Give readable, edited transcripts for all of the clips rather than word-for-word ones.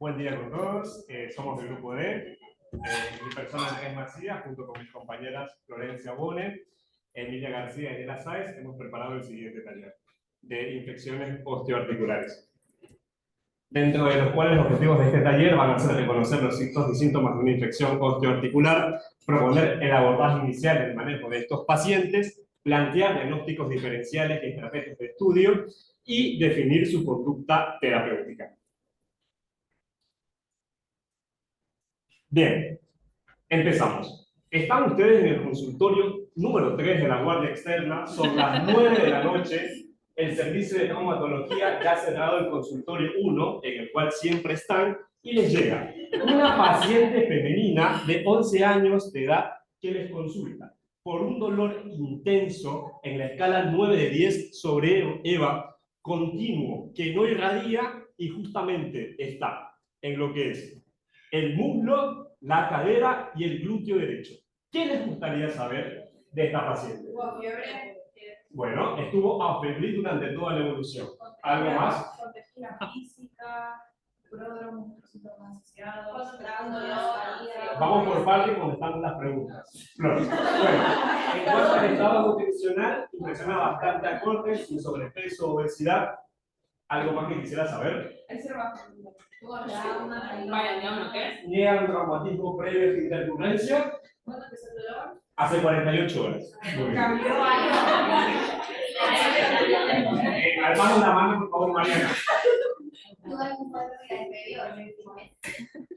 Buen día con todos, somos del grupo D. Mi persona Andrés Macías, junto con mis compañeras Florencia Bonet, Emilia García y Nela Sáez, hemos preparado el siguiente taller de infecciones osteoarticulares. Dentro de los cuales los objetivos de este taller van a ser reconocer los signos y síntomas de una infección osteoarticular, proponer el abordaje inicial del manejo de estos pacientes, plantear diagnósticos diferenciales y estrategias de estudio y definir su conducta terapéutica. Bien, empezamos. Están ustedes en el consultorio número 3 de la Guardia Externa, son las 9 de la noche, el servicio de traumatología ya ha cerrado el consultorio 1, en el cual siempre están, y les llega una paciente femenina de 11 años de edad que les consulta por un dolor intenso en la escala 9 de 10 sobre EVA, continuo, que no irradia y justamente está en lo que es el muslo, la cadera y el glúteo derecho. ¿Qué les gustaría saber de esta paciente? Bueno, estuvo afebril durante toda la evolución. ¿Algo más? Contextura física, pródromos, síntomas asociados, Vamos por parte contestando las preguntas. Flor. Bueno, en cuanto al estado nutricional, impresiona bastante acorde, sin sobrepeso, obesidad. ¿Algo más que quisiera saber? ¿Niega un traumatismo previo a su intercurrencia? ¿Cuándo empezó el dolor? Hace 48 horas. Muy bien. ¿Cambió algo? Alzamos la mano, por favor, Mariana.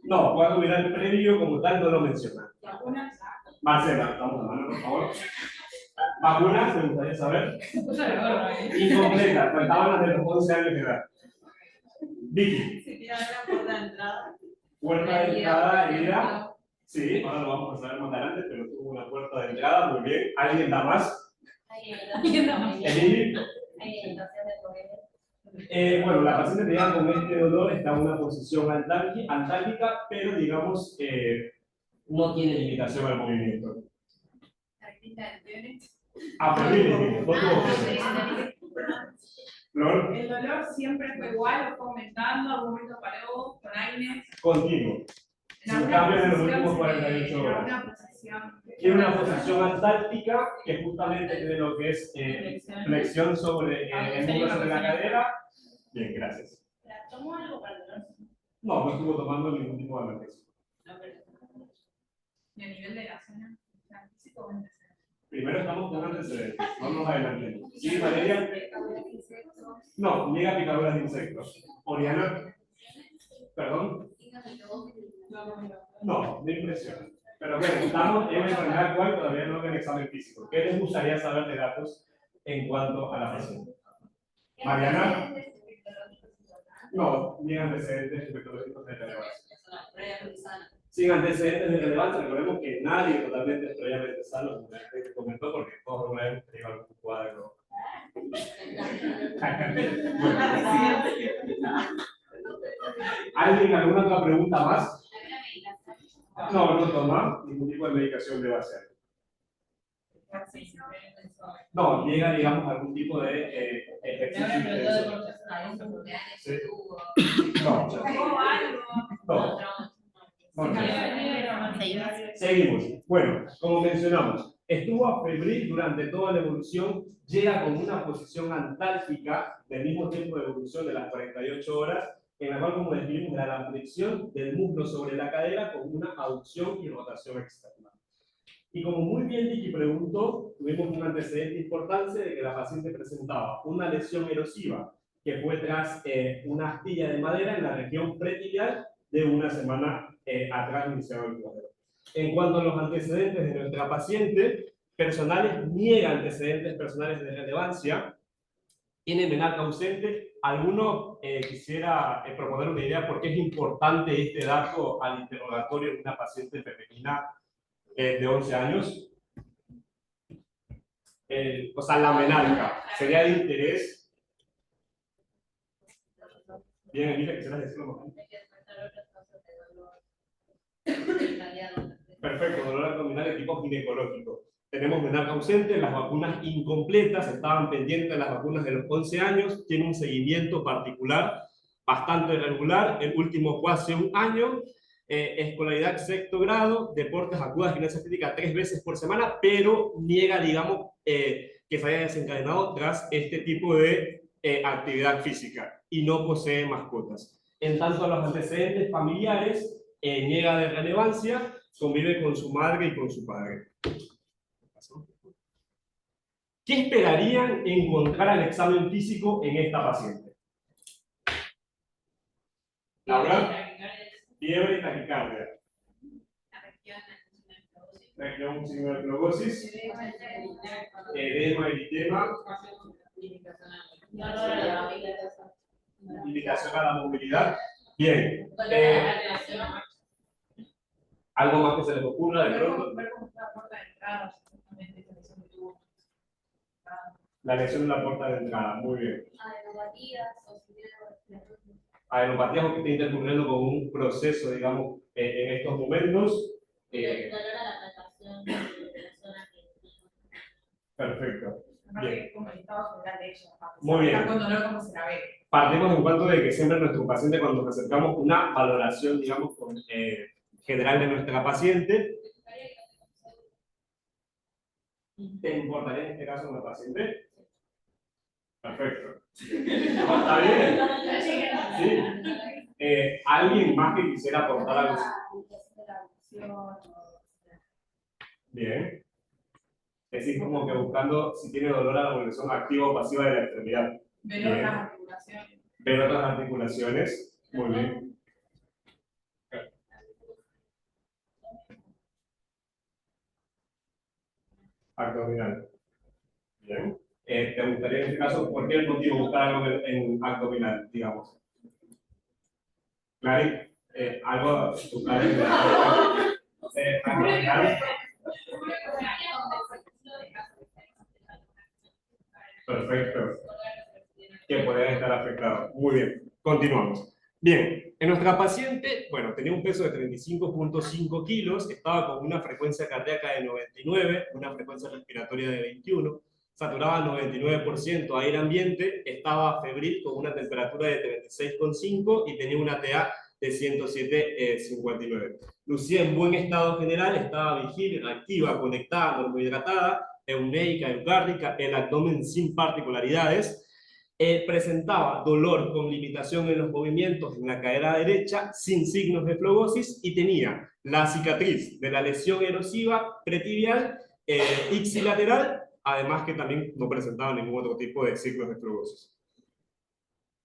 No, cuando mirar el previo como tal no lo menciona. ¿Vacunas? Marcela, alzamos la mano, por favor. ¿Vacunas? Me gustaría saber. Incompleta, faltaban las de los 11 años de edad. Vicky. ¿Se tira la puerta de entrada? Puerta de entrada, herida. Sí, ahora lo vamos a saber más adelante, pero tuvo una puerta de entrada, muy bien. ¿Alguien da más? Emily. Bueno, la paciente tenía con este dolor, está en una posición antálgica, pero digamos no tiene limitación al movimiento. Afebril, no tuvo fiebre. ¿Flor? ¿El dolor siempre fue igual o fue aumentando? ¿Algún momento paró con acné? Continuo. Sin cambios en los últimos 48 horas. Tiene una posición antálgica que justamente tiene lo que es flexión sobre el muslo sobre la cadera. Bien, gracias. ¿Tomó algo para el dolor? No, no estuvo tomando ningún tipo de analgésico. ¿Y a nivel de la zona? ¿Físico o antecedente? Primero estamos con antecedentes, no nos adelantemos. ¿Sí, Valeria? No, niega picaduras de insectos. Oriana, perdón. No, de impresión. Pero bueno, estamos en una enfermedad actual, todavía no en el examen físico. ¿Qué les gustaría saber de datos en cuanto a la paciente? Mariana. No, ni antecedentes infectológicos de relevancia. Sin antecedentes de relevancia, recordemos que nadie totalmente es previamente sano, como la gente comentó, porque todos alguna vez tenido algún cuadro. ¿Alguien alguna otra pregunta más? No, no toma ningún tipo de medicación debe hacer. No, llega, digamos, algún tipo de ejercicio intenso. Sí. No. No. Seguimos. Bueno, como mencionamos, estuvo afebril durante toda la evolución, llega con una posición antálgica del mismo tiempo de evolución de las 48 horas, en la cual, como describimos, era la flexión del muslo sobre la cadera con una aducción y rotación externa. Y como muy bien Vicky preguntó, tuvimos un antecedente importante de que la paciente presentaba una lesión erosiva que fue tras una astilla de madera en la región pretibial de una semana atrás iniciado el cuadro. En cuanto a los antecedentes de nuestra paciente, personales niega antecedentes personales de relevancia, tiene menarca ausente. ¿Alguno quisiera proponer una idea por qué es importante este dato al interrogatorio de una paciente femenina de 11 años? O sea, la menarca, ¿sería de interés? Bien, Emilia, ¿quisieras decirlo más? Perfecto, dolor abdominal de tipo ginecológico. Tenemos menarca ausente, las vacunas incompletas, estaban pendientes de las vacunas de los 11 años, tiene un seguimiento particular bastante regular, el último fue hace un año, escolaridad sexto grado, deportes, acuda a gimnasia estética 3 veces por semana, pero niega, digamos, que se haya desencadenado tras este tipo de actividad física y no posee mascotas. En tanto a los antecedentes familiares, niega de relevancia, convive con su madre y con su padre. ¿Qué esperarían encontrar al examen físico en esta paciente? Laura, fiebre y taquicardia. Región signo de flebosis, edema, eritema, limitación a la movilidad. Bien. ¿Algo más que se les ocurra de pronto? La lesión en la puerta de entrada, muy bien. Adenopatías o que esté intercurriendo con un proceso, digamos, en estos momentos. Perfecto. Bien. Muy bien. Partimos en cuanto de que siempre nuestro paciente, cuando nos acercamos una valoración, digamos, general de nuestra paciente, ¿te importaría en este caso una paciente? Perfecto. ¿Está bien? Sí. ¿Alguien más que quisiera aportar algo? Bien. Es decir, como que buscando si tiene dolor a la evolución activa o pasiva de la extremidad. Ver otras articulaciones. Ver otras articulaciones. Muy bien. Abdominal. Bien. ¿Te gustaría en este caso, por qué motivo buscar algo en abdominal, digamos? Clary, algo buscar en abdominal. Perfecto. Que pueden estar afectados. Muy bien. Continuamos. Bien, en nuestra paciente, bueno, tenía un peso de 35.5 kilos, estaba con una frecuencia cardíaca de 99, una frecuencia respiratoria de 21, saturaba 99% aire ambiente, estaba febril con una temperatura de 36,5 y tenía una TA de 107,59. Lucía en buen estado general, estaba vigil, activa, conectada, normohidratada, euneica, eucárdica, el abdomen sin particularidades. Presentaba dolor con limitación en los movimientos en la cadera derecha, sin signos de flebosis, y tenía la cicatriz de la lesión erosiva pretibial ipsilateral, además que también no presentaba ningún otro tipo de signos de flebosis.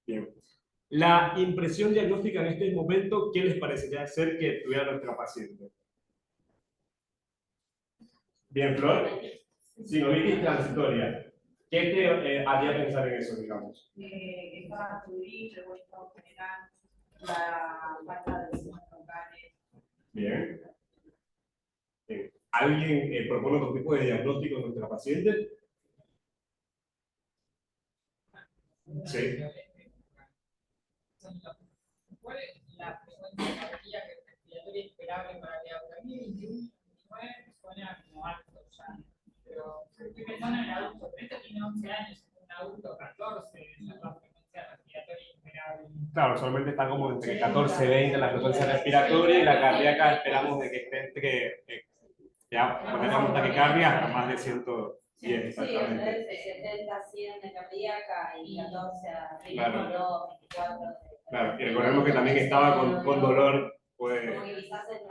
Bien. La impresión diagnóstica en este momento, ¿qué les parecería ser que tuviera nuestra paciente? Bien, Flor. Sinovitis transitoria. ¿Qué te haría pensar en eso, digamos? Estaba febril, el buen estado general, la falta de signos locales. Bien. Bien. ¿Alguien propone otro tipo de diagnóstico en nuestra paciente? Sí. ¿Cuál es la frecuencia cardíaca respiratoria esperable para que haga 2021? Suena como alto ya, pero estoy pensando en el adulto, pero esto tiene 11 años, un adulto 14, esa es la frecuencia respiratoria esperable. Claro, solamente está como entre 14 y 20 la frecuencia respiratoria y la cardíaca esperamos de que esté entre, ya, cuando tengamos taquicardia hasta más de 110 exactamente. Sí, 70 a 100 de cardíaca y 14 a 22, 24. Claro, y recordemos que también estaba con dolor, pues... Como que quizás es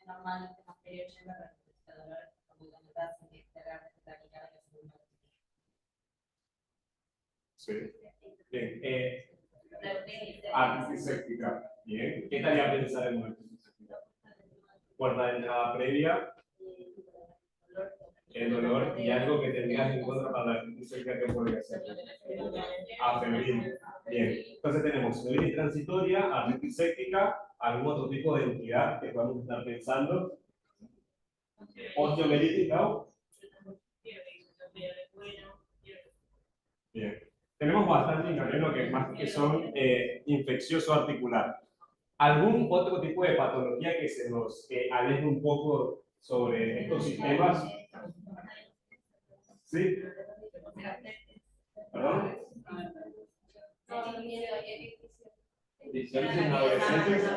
normal que más periodo 80, pero el dolor es muy complicado, sin que realmente taquicardia es muy mal. Sí. Bien. Antiséptica. Bien. ¿Qué estaría pensar en una antiséptica? Puerta de entrada previa. El dolor y algo que tendrías en contra para la antiséptica que podría ser. Febril. Bien. Entonces tenemos sinovitis transitoria, antiséptica, algún otro tipo de entidad que podamos estar pensando. Osteomelitis, ¿no? Bien. Tenemos bastante hincapié en lo que más que son infeccioso articular. ¿Algún otro tipo de patología que se nos aleje un poco sobre estos sistemas? ¿Sí? ¿Perdón? en adolescentes.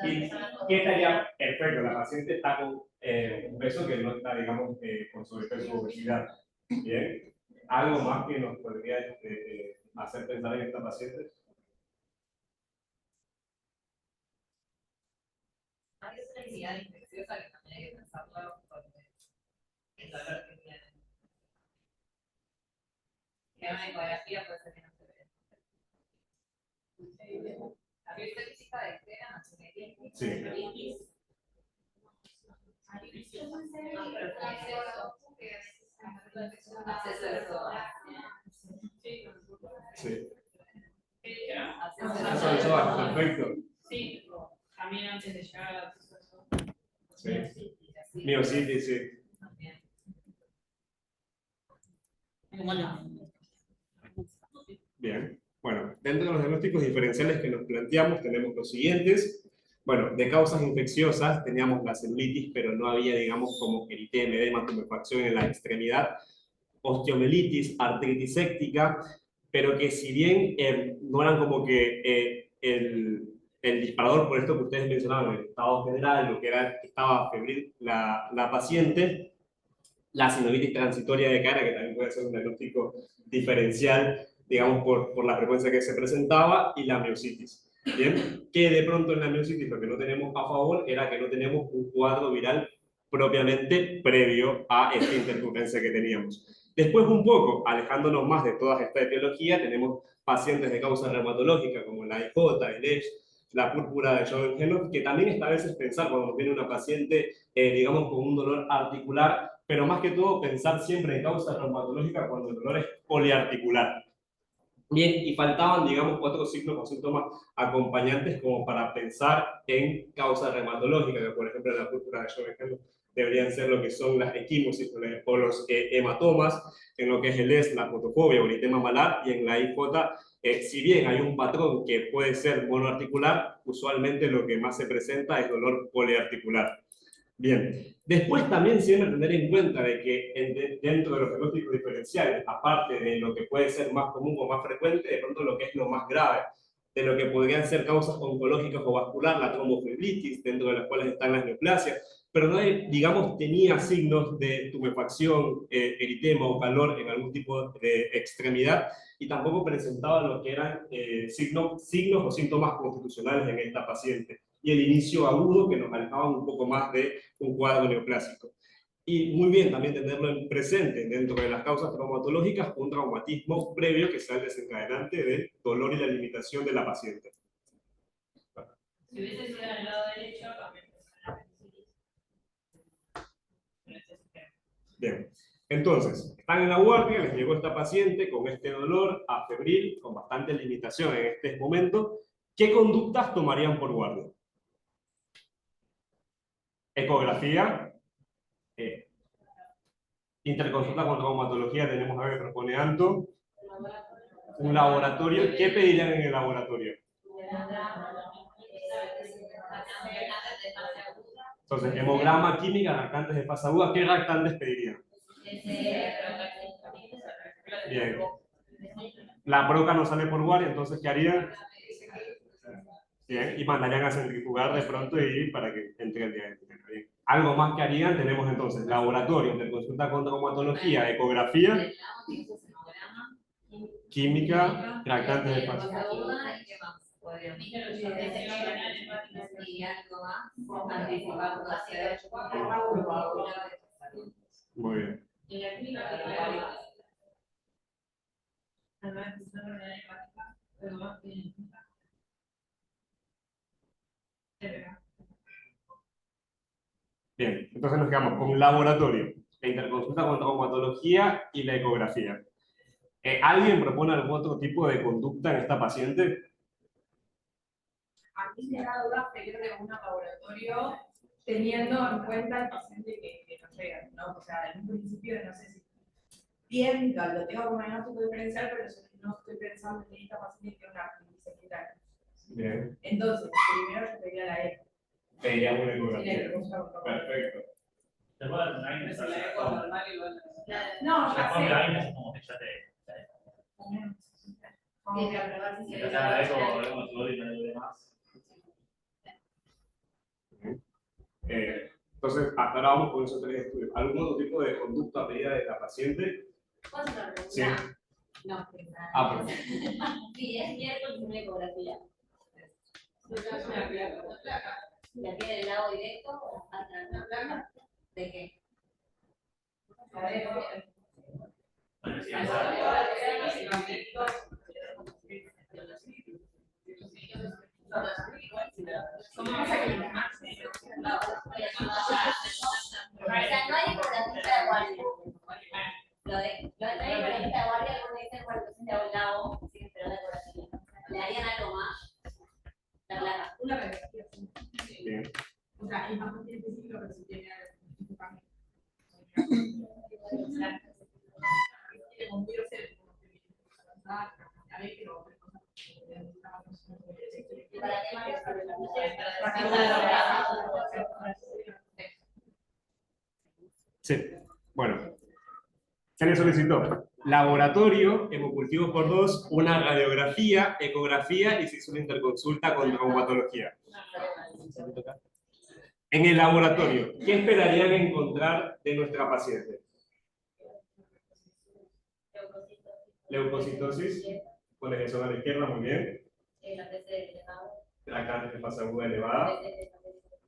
¿Y qué estaría perfecto? La paciente está con un peso que no está, digamos, con sobrepeso o obesidad. Bien. ¿Algo más que nos podría hacer pensar en esta paciente? Es una entidad infecciosa que también hay que pensarlo porque el dolor que tiene. Que una ecografía puede ser que no se vea. La biopsia física de Estela no se ve. Sí. Acceso de soda. Sí. Acceso Eso de soda, perfecto. Sí, también antes de llegar a la acceso. Sí. Miocitis, sí. también. Bien. Bueno, dentro de los diagnósticos diferenciales que nos planteamos tenemos los siguientes. Bueno, de causas infecciosas teníamos la celulitis, pero no había, digamos, como eritema, edema, tumefacción en la extremidad. Osteomielitis, artritis séptica, pero que si bien no eran como que el disparador por esto que ustedes mencionaban, el estado general, lo que era que estaba febril la paciente, la sinovitis transitoria de cara, que también puede ser un diagnóstico diferencial, digamos, por la frecuencia que se presentaba, y la miositis. Bien, que de pronto en la miositis lo que no tenemos a favor era que no tenemos un cuadro viral propiamente previo a esta intercurrencia que teníamos. Después, un poco, alejándonos más de toda esta etiología, tenemos pacientes de causa reumatológica como la IJ, el ESH, la púrpura de Sjögren-Helloff, que también está a veces pensar cuando nos viene una paciente, digamos, con un dolor articular, pero más que todo pensar siempre en causa reumatológica cuando el dolor es poliarticular. Bien, y faltaban, digamos, 4 signos o síntomas acompañantes como para pensar en causa reumatológica, que por ejemplo en la púrpura de Sjögren deberían ser lo que son las equimosis o los hematomas, en lo que es el ES, la fotofobia o el eritema malar, y en la IJ, si bien hay un patrón que puede ser monoarticular, usualmente lo que más se presenta es dolor poliarticular. Bien, después también siempre tener en cuenta de que dentro de los diagnósticos diferenciales, aparte de lo que puede ser más común o más frecuente, de pronto lo que es lo más grave, de lo que podrían ser causas oncológicas o vascular, la trombofibritis, dentro de las cuales están las neoplasias, pero no, digamos, tenía signos de tumefacción, eritema o calor en algún tipo de extremidad, y tampoco presentaba lo que eran signos o síntomas constitucionales en esta paciente, y el inicio agudo que nos alejaban un poco más de un cuadro neoplásico. Y muy bien también tenerlo en presente dentro de las causas traumatológicas, un traumatismo previo que sea el desencadenante del dolor y la limitación de la paciente. Si hubiese sido en el lado derecho, también Bien, entonces, están en la guardia, les llegó esta paciente con este dolor febril, con bastante limitación en este momento. ¿Qué conductas tomarían por guardia? Ecografía, interconsulta con traumatología, tenemos a ver que propone Anto. Un laboratorio, ¿qué pedirían en el laboratorio? Entonces, hemograma, química, reactantes de fase aguda, ¿qué reactantes pedirían? Bien. La broca no sale por guardia, entonces, ¿qué harían? Bien, y mandarían a centrifugar de pronto y para que entre el día. Bien. Algo más que harían, tenemos entonces laboratorio, interconsulta con traumatología, ecografía, química, reactantes de fase. Y algo más, anticipar Muy bien. y la clínica Bien, entonces nos quedamos con laboratorio, la interconsulta con traumatología y la ecografía. ¿Alguien propone algún otro tipo de conducta en esta paciente? A mí me da dudas pedir de un laboratorio teniendo en cuenta el paciente que nos llega, ¿no? O sea, en un principio no sé si bien lo tengo como diagnóstico diferencial, pero no estoy pensando en esta paciente que tiene una artritis secretaria. Bien. Entonces, primero yo pediría la ECO. Pediríamos una ecografía. Perfecto. Después de una INES, No, ya después de la sé. INES, como que ya te. Sí, para probar si se O sea, la eco, volvemos a subir y no le duele más. Entonces, hasta ahora vamos con esos 3 estudios. ¿Algún otro tipo de conducta pedida de la paciente? ¿Puedo hacer una pregunta? Sí. No. Ah, Sí, es miércoles una ecografía. ¿La tiene del lado directo o atrás? ¿De qué? O sea, no hay ecografía de guardia. No hay ecografía de guardia, como dicen, cuando se te un lado, sí que esperó la ecografía. ¿Le harían algo más? La placa. Una radiografía. bien. O sea, es más específico, pero si tiene algo. ¿Para qué más? Sí. Bueno. Se le solicitó laboratorio, hemocultivos por 2, una radiografía, ecografía y se hizo una interconsulta con traumatología. En el laboratorio, ¿qué esperarían encontrar de nuestra paciente? Leucocitosis, con lesión a la izquierda, muy bien. La PC elevada. La cantidad de fase aguda elevada,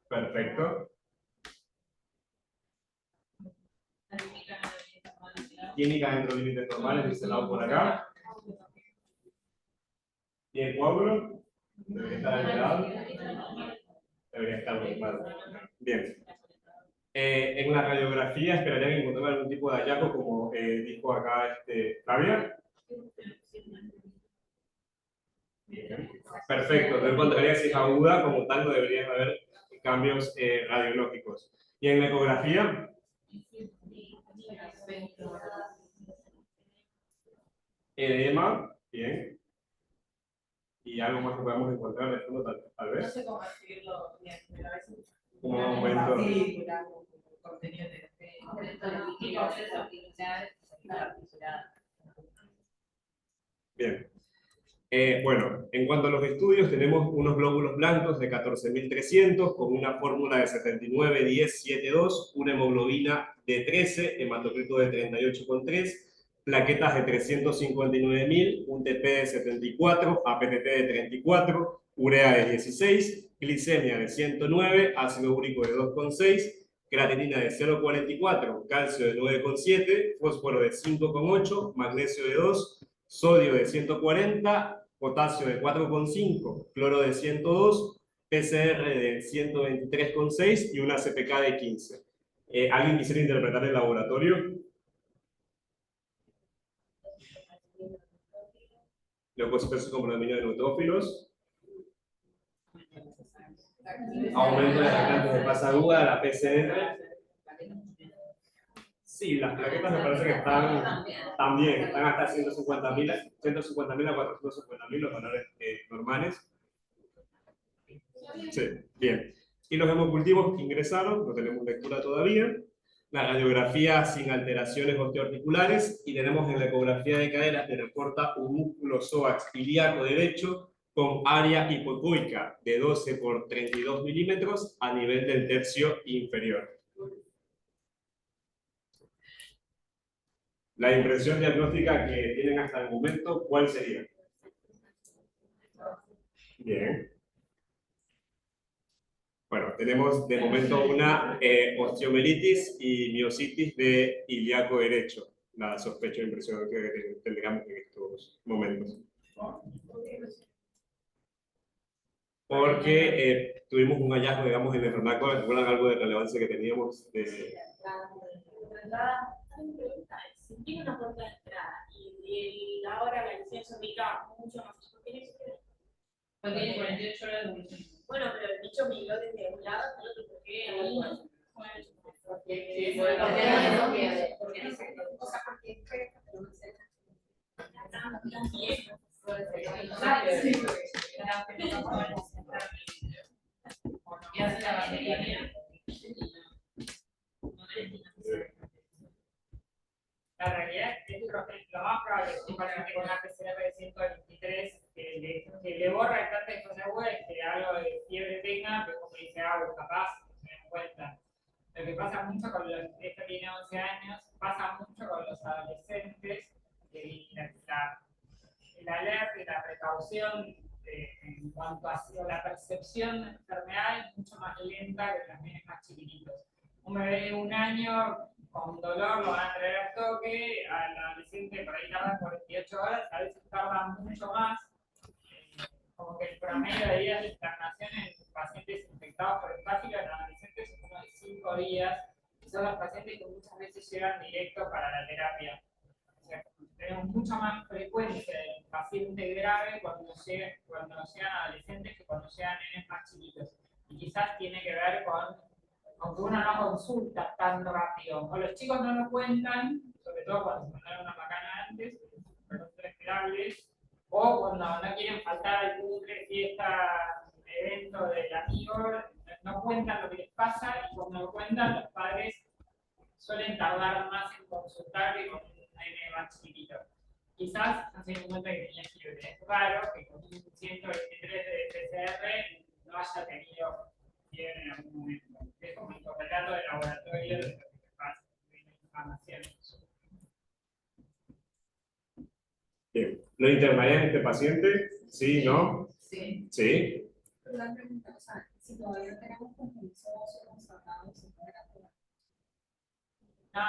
perfecto. Química dentro de límites normales, dice el lado por acá. ¿Y el coágulo? Debería estar alterado. Debería estar normal. Bien. En la radiografía esperarían encontrar algún tipo de hallazgo, como dijo acá Flavia. Bien. Perfecto, no encontraría si es aguda, como tal no deberían haber cambios radiológicos. ¿Y en la ecografía? Edema, bien. ¿Y algo más que podamos encontrar en el fondo, tal No vez? sé cómo escribirlo bien, pero a veces. Un aumento. Contenido de Bien. Bueno, en cuanto a los estudios, tenemos unos glóbulos blancos de 14.300 con una fórmula de 79,10,72, una hemoglobina de 13, hematocrito de 38,3, plaquetas de 359.000, un TP de 74, APTT de 34, urea de 16, glicemia de 109, ácido úrico de 2,6, creatinina de 0,44, calcio de 9,7, fósforo de 5,8, magnesio de 2, sodio de 140, potasio de 4,5, cloro de 102, PCR de 123,6 y una CPK de 15. ¿Alguien quisiera interpretar el laboratorio? Leucocitosis con predominio de neutrófilos. Aumento de reactantes de fase aguda, la PCR. Sí, las plaquetas me parece que están también, están hasta 150.000 a 450.000 los valores normales. Sí, bien. Y los hemocultivos que ingresaron, no tenemos lectura todavía. La radiografía sin alteraciones osteoarticulares y tenemos en la ecografía de cadera que reporta un músculo psoas ilíaco derecho con área hipocoica de 12 por 32 milímetros a nivel del tercio inferior. La impresión diagnóstica que tienen hasta el momento, ¿cuál sería? Bien. Bueno, tenemos de momento una osteomelitis y miositis de ilíaco derecho. La sospecho de impresión que tendríamos en estos momentos. Porque tuvimos un hallazgo, digamos, en el renaco, ¿recuerdan algo de relevancia que teníamos? Si tiene una puerta de entrada y ahora la licencia indica mucho más, ¿por qué no se queda? Pues tiene 48 horas de evolución. Bueno, pero el bicho migró desde un lado hasta el otro, ¿por qué ahí no? Porque ¿Por qué no se pierde? ¿Por qué no se queda? O sea, porque fue y hace la batería. La realidad es que lo más probable es que con la PCR de 123 que le borra el cáncer de fase aguda es que algo de fiebre tenga, pero como dice agua, capaz, cuentan. Lo que pasa mucho con los, esta tiene 11 años, pasa mucho con los adolescentes, que la alerta y la precaución en cuanto a la percepción de enfermedad es mucho más lenta que los nenes más chiquititos. Un bebé de 1 año con dolor lo van a traer al toque, al adolescente por ahí tarda 48 horas, a veces tarda mucho más. Como que el promedio de días de internación en pacientes infectados por el págino en adolescentes es unos 5 días, y son los pacientes que muchas veces llegan directo para la terapia. O sea, tenemos mucha más frecuencia de paciente grave cuando llegan adolescentes que cuando llegan nenes más chiquitos. Y quizás tiene que ver con que uno no consulta tan rápido. O los chicos no lo cuentan, sobre todo cuando se mandaron una macana antes, pero son esperables. O cuando no quieren faltar al cumple, fiesta, evento del amigo, no cuentan lo que les pasa, y cuando lo cuentan, los padres suelen tardar más en consultar que con un nene más chiquitito. Quizás no se den cuenta que tenía fiebre. Es raro que con un 123 de PCR no haya tenido fiebre en algún momento. Es como el correlato de laboratorio de lo que pasa en la inflamación. Bien. ¿Lo internarían este paciente? ¿Sí? ¿No? Sí. ¿Sí? La pregunta, o sea, si todavía tenemos compromiso constatado, se puede hacer. No.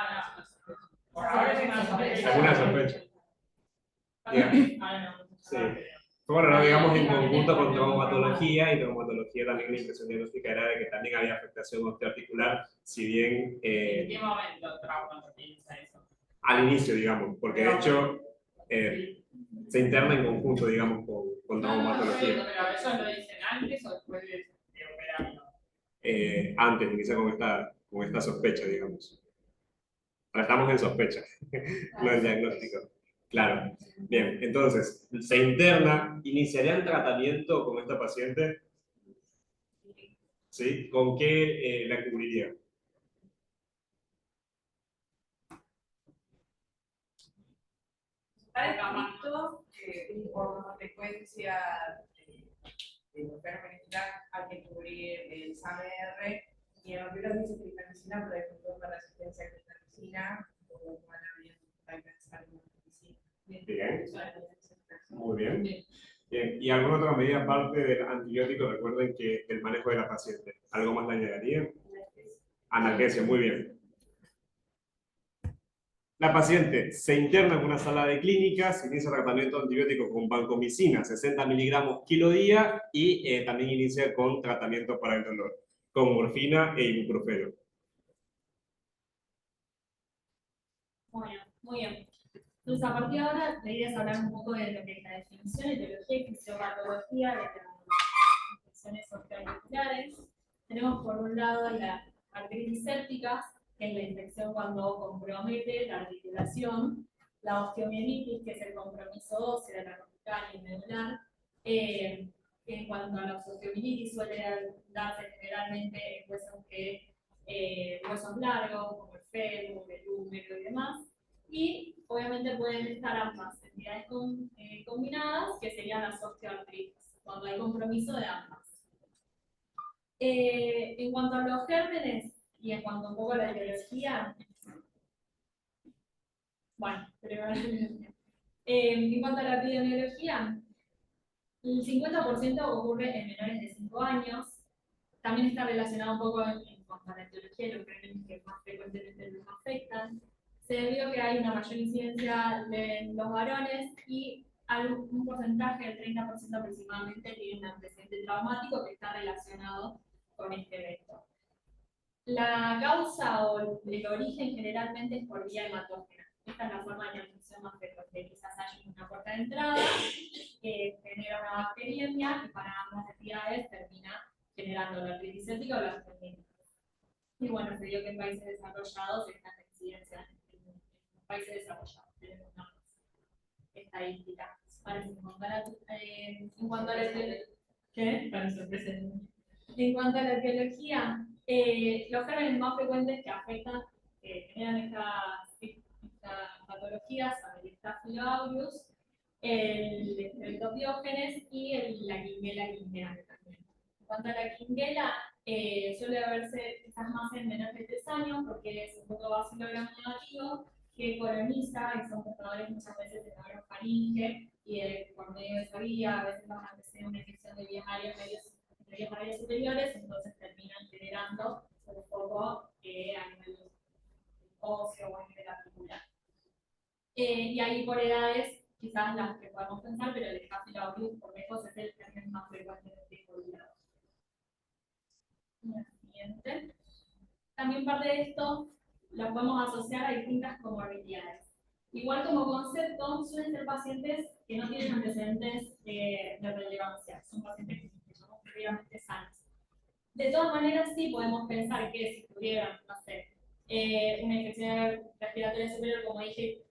Por ahora es una sospecha. Es una sospecha. Sí. Bueno, no, digamos en conjunto con traumatología, y traumatología también la impresión diagnóstica era de que también había afectación osteoarticular, si bien ¿En qué momento trauma se piensa eso? al inicio, digamos, porque de hecho se interna en conjunto, digamos, con traumatología. Pero eso lo dicen antes o después de operarlo. Antes, inicia con esta sospecha, digamos. Ahora estamos en sospecha, no en diagnóstico. Claro. Bien, entonces, se interna, ¿iniciarían tratamiento con esta paciente? ¿Sí? ¿Con qué la cubriría? Está descrito por consecuencia de enfermedad hay que cubrir el SAMR y en los virus de clindamicina, por ejemplo, para resistencia a clindamicina, o van a bien para pensar en medicina. Bien. Muy bien. Bien. ¿Y alguna otra medida aparte del antibiótico? Recuerden que el manejo de la paciente. ¿Algo más le añadirían? Analgesia, muy bien. La paciente se interna en una sala de clínica, se inicia tratamiento antibiótico con vancomicina, 60 miligramos kilo día, y también inicia con tratamiento para el dolor, con morfina e ibuprofeno. Bueno, muy bien. Entonces, a partir de ahora, la idea es hablar un poco de lo que es la definición, etiología y fisiopatología de las infecciones osteoarticulares. Tenemos por un lado la artritis séptica, que es la infección cuando compromete la articulación, la osteomielitis, que es el compromiso óseo de la cortical y medular. En cuanto a la osteomielitis, suele darse generalmente en huesos largos, como el fémur, el húmero y demás. Y obviamente pueden estar ambas entidades combinadas, que serían las osteoartritis, cuando hay compromiso de ambas. En cuanto a los gérmenes y en cuanto un poco a la etiología, bueno, primero la etiología. En cuanto a la epidemiología, el 50% ocurre en menores de 5 años. También está relacionado un poco en cuanto a la etiología y los gérmenes que más frecuentemente nos afectan. Se debió que hay una mayor incidencia de los varones y un porcentaje del 30% aproximadamente tiene un antecedente traumático que está relacionado con este evento. La causa o el origen generalmente es por vía hematógena. Esta es la forma de transmisión más frecuente. Quizás haya una puerta de entrada que genera una bacteriemia que para ambas entidades termina generando la artritis séptica o la osteomielitis. Y bueno, se dio que en países desarrollados esta incidencia en los países desarrollados tenemos una estadística. En cuanto a la ¿qué? Para sorpresa. En cuanto a la etiología, los gérmenes más frecuentes que afectan, que generan estas patologías son el Staphylococcus, el Streptopiógenes y la Klebsiella también. En cuanto a la Klebsiella, Suele verse quizás más en menores de 3 años porque es un poco bacilogramo negativo que coloniza y son portadores muchas veces de faringe y por medio de esa vía a veces van a tener una infección de vías aéreas superiores, entonces terminan generando un poco a nivel óseo o a nivel articular. Y ahí por edades, quizás las que podemos pensar, pero el escáfilo aureus por lejos es el germen más frecuente de este cuidado. Siguiente. También parte de esto lo podemos asociar a distintas comorbilidades. Igual como concepto, suelen ser pacientes que no tienen antecedentes de relevancia, son pacientes que llamamos previamente sanos. De todas maneras, sí podemos pensar que si tuvieran, no sé, una infección respiratoria superior, como dije,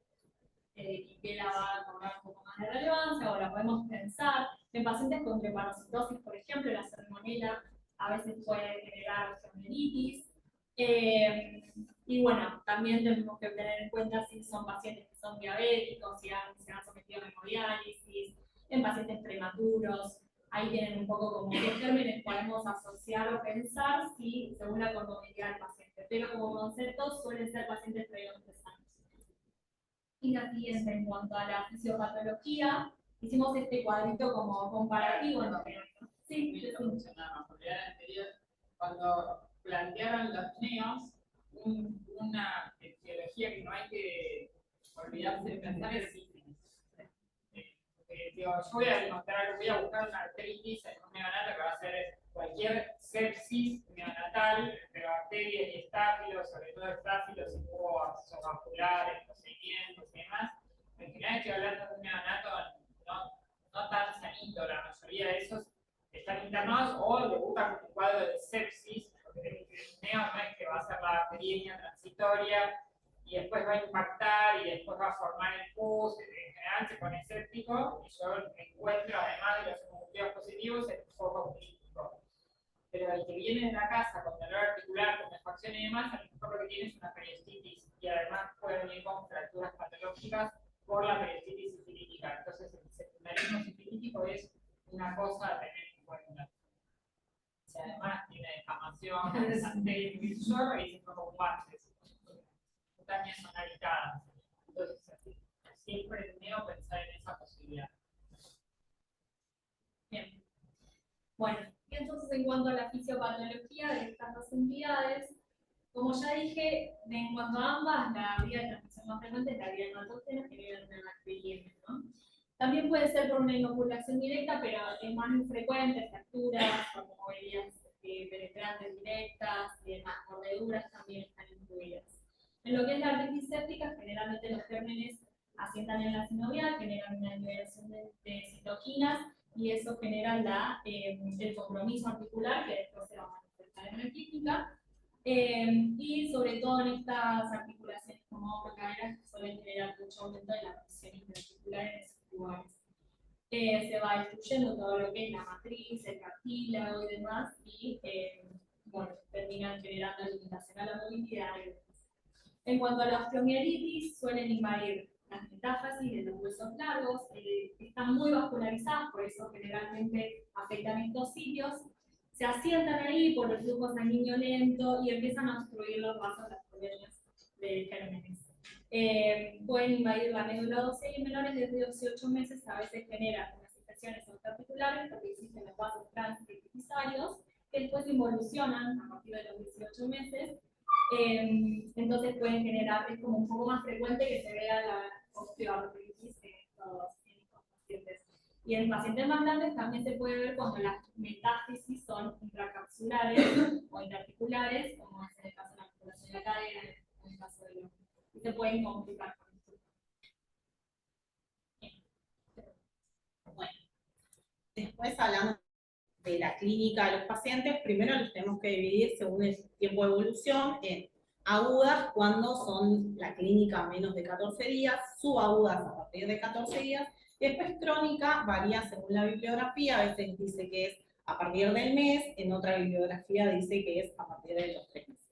que la va a tomar un poco más de relevancia, o la podemos pensar en pacientes con trepanocitosis, por ejemplo, la salmonela a veces puede generar osteomielitis. Y bueno, también tenemos que tener en cuenta si son pacientes que son diabéticos, si se han sometido a hemodiálisis, en pacientes prematuros. Ahí tienen un poco como qué términos podemos asociar o pensar si según la comorbilidad del paciente. Pero como concepto suelen ser pacientes previamente sanos. Y la siguiente, en cuanto a la fisiopatología, hicimos este cuadrito como comparativo. Sí, sí. Cuando plantearon los neos, una etiología que no hay que olvidarse de pensar es sífilis. Yo voy a buscar una artritis en un neonato que va a ser cualquier sepsis neonatal entre bacterias y estáfilos, sobre todo estáfilos y jugos vasculares, procedimientos y demás. En general estoy hablando de un neonato no tan sanito, la mayoría de esos están internados o debutan con un cuadro de sepsis, porque el neo no es que va a ser la bacteriemia transitoria y después va a impactar y después va a formar el pus, en general se pone séptico y yo encuentro, además de los hemoglobos positivos, el foco clínico. Pero el que viene de la casa con dolor articular, con refacción y demás, a lo mejor lo que tiene es una periostitis y además puede venir con fracturas patológicas por la periostitis sifilítica. Entonces el secundarismo sifilítico es una cosa a tener en cuenta. Si además tiene descamación, anterior y se como parches. También son habitadas. Entonces, siempre es neo pensar en esa posibilidad. Bien. Bueno, y entonces en cuanto a la fisiopatología de estas dos entidades, como ya dije, en cuanto a ambas, la vía de transmisión más frecuente es la vía hematógena que viene de la bacteriemia, ¿no? También puede ser por una inoculación directa, pero es más infrecuente, fracturas, como heridas penetrantes directas, las mordeduras también están incluidas. En lo que es la artritis séptica, generalmente los gérmenes asientan en la sinovial, generan una liberación de citoquinas y eso genera el compromiso articular que después se va a manifestar en la clínica. Y sobre todo en estas articulaciones como hombro-cadera suelen generar mucho aumento de la presión interarticular en esos lugares. Se va destruyendo todo lo que es la matriz, el cartílago y demás, y bueno, terminan generando limitación a la movilidad. En cuanto a la osteomielitis, suelen invadir las metástasis de los huesos largos, están muy vascularizadas, por eso generalmente afectan estos sitios, se asientan ahí por el flujo sanguíneo lento y empiezan a obstruir los vasos, las colonias de gérmenes. Pueden invadir la médula ósea y en menores de 18 meses a veces generan unas infecciones articulares porque existen los vasos transepifisarios que después involucionan a partir de los 18 meses. Entonces pueden generar, es como un poco más frecuente que se vea la osteoartritis en estos pacientes. Y en pacientes más grandes también se puede ver cuando las metástasis son intracapsulares o interarticulares, como es en el caso de la articulación de la cadera, en el caso de los y se pueden complicar con esto. Bueno, después hablamos de la clínica de los pacientes. Primero los tenemos que dividir según el tiempo de evolución en agudas cuando son la clínica menos de 14 días, subagudas a partir de 14 días, y después crónica varía según la bibliografía, a veces dice que es a partir del mes, en otra bibliografía dice que es a partir de los 3 meses.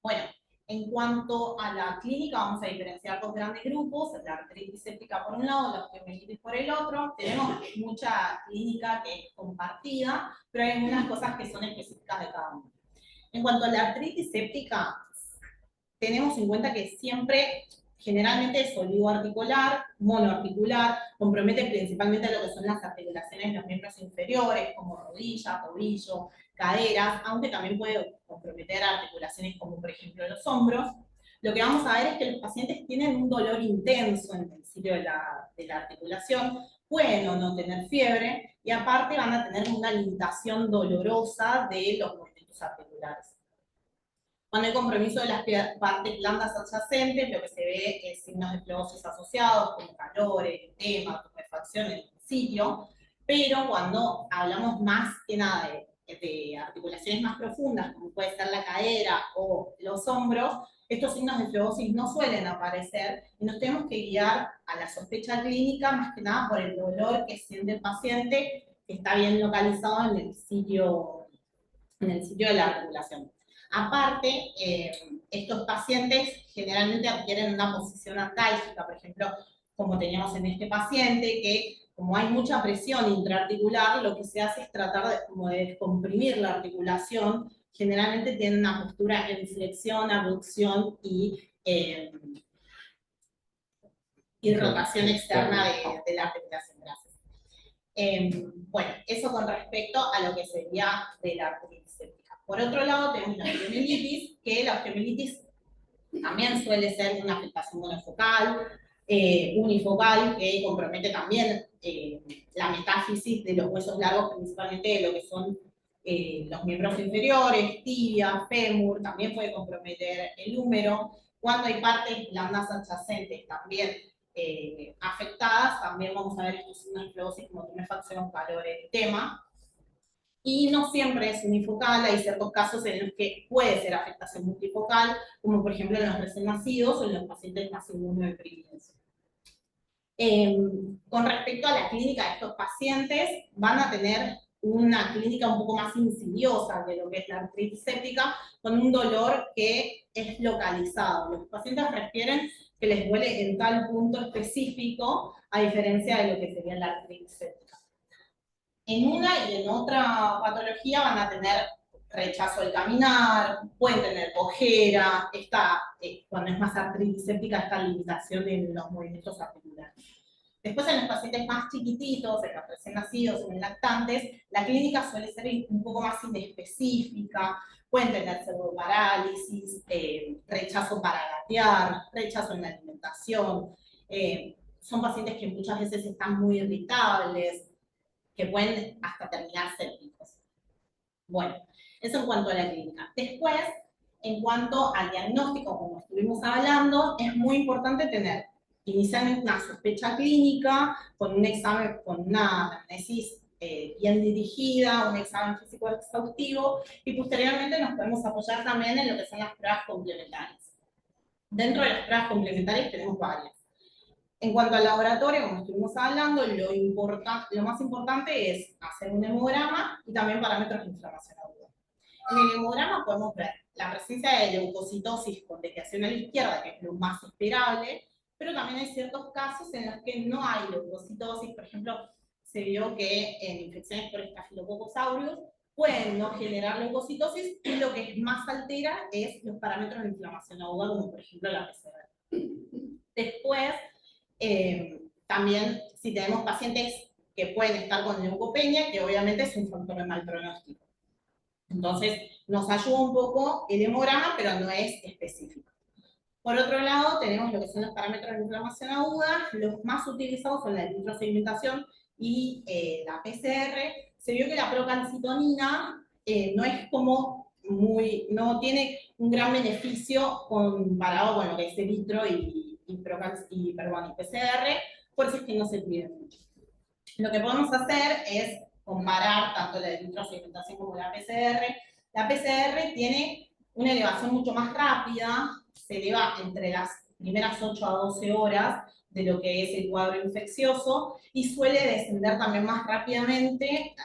Bueno, En cuanto a la clínica, vamos a diferenciar dos grandes grupos, la artritis séptica por un lado, la osteomielitis por el otro. Tenemos mucha clínica que es compartida, pero hay algunas cosas que son específicas de cada uno. En cuanto a la artritis séptica, tenemos en cuenta que siempre, generalmente es oligoarticular, monoarticular, compromete principalmente lo que son las articulaciones de los miembros inferiores, como rodilla, tobillo, caderas, aunque también puede comprometer articulaciones como por ejemplo los hombros. Lo que vamos a ver es que los pacientes tienen un dolor intenso en el sitio de la articulación, pueden o no tener fiebre, y aparte van a tener una limitación dolorosa de los movimientos articulares. Cuando hay compromiso de las partes blandas adyacentes, lo que se ve es signos de flebosis asociados, como calor, edema, tumefacción en el sitio, pero cuando hablamos más que nada de articulaciones más profundas, como puede ser la cadera o los hombros, estos signos de flebosis no suelen aparecer y nos tenemos que guiar a la sospecha clínica más que nada por el dolor que siente el paciente, que está bien localizado en el sitio de la articulación. Aparte, estos pacientes generalmente adquieren una posición antálgica, por ejemplo, como teníamos en este paciente, que como hay mucha presión intraarticular, lo que se hace es tratar de descomprimir la articulación. Generalmente tienen una postura en flexión, abducción y rotación externa de la articulación. Gracias. Bueno, eso con respecto a lo que sería de la artritis séptica. Por otro lado, tenemos la osteomielitis, que la osteomielitis también suele ser una afectación monofocal, unifocal, que compromete también la metáfisis de los huesos largos, principalmente de lo que son los miembros inferiores, tibia, fémur, también puede comprometer el húmero. Cuando hay partes blandas adyacentes también afectadas, también vamos a ver estos signos de flebosis como tumefacción, calor, edema. Y no siempre es unifocal, hay ciertos casos en los que puede ser afectación multifocal, como por ejemplo en los recién nacidos o en los pacientes más inmunodeprimidos. Con respecto a la clínica de estos pacientes, van a tener una clínica un poco más insidiosa de lo que es la artritis séptica, con un dolor que es localizado. Los pacientes refieren que les duele en tal punto específico, a diferencia de lo que sería la artritis séptica. En una y en otra patología van a tener rechazo al caminar, pueden tener cojera, cuando es más artritis séptica, esta limitación en los movimientos articulares. Después en los pacientes más chiquititos, en los recién nacidos o en lactantes, la clínica suele ser un poco más inespecífica, pueden tener pseudoparálisis, rechazo para gatear, rechazo en la alimentación, son pacientes que muchas veces están muy irritables, que pueden hasta terminar sépticos. Bueno, eso en cuanto a la clínica. Después, en cuanto al diagnóstico, como estuvimos hablando, es muy importante tener inicialmente una sospecha clínica, con un examen, con una anamnesis bien dirigida, un examen físico exhaustivo, y posteriormente nos podemos apoyar también en lo que son las pruebas complementarias. Dentro de las pruebas complementarias tenemos varias. En cuanto al laboratorio, como estuvimos hablando, lo más importante es hacer un hemograma y también parámetros de inflamación aguda. En el hemograma podemos ver la presencia de leucocitosis con desviación a la izquierda, que es lo más esperable, pero también hay ciertos casos en los que no hay leucocitosis. Por ejemplo, se vio que en infecciones por Staphylococcus aureus pueden no generar leucocitosis, y lo que más altera es los parámetros de inflamación aguda, como por ejemplo la PCR. Después, también si tenemos pacientes que pueden estar con leucopenia, que obviamente es un factor de mal pronóstico. Entonces, nos ayuda un poco el hemograma, pero no es específico. Por otro lado, tenemos lo que son los parámetros de inflamación aguda. Los más utilizados son la electrosegmentación y la PCR. Se vio que la procalcitonina no es como no tiene un gran beneficio comparado con lo que es el vitro y PCR, por eso es que no se pide mucho. Lo que podemos hacer es comparar tanto la electrosegmentación como la PCR. La PCR tiene una elevación mucho más rápida, se eleva entre las primeras 8 a 12 horas de lo que es el cuadro infeccioso, y suele descender también más rápidamente,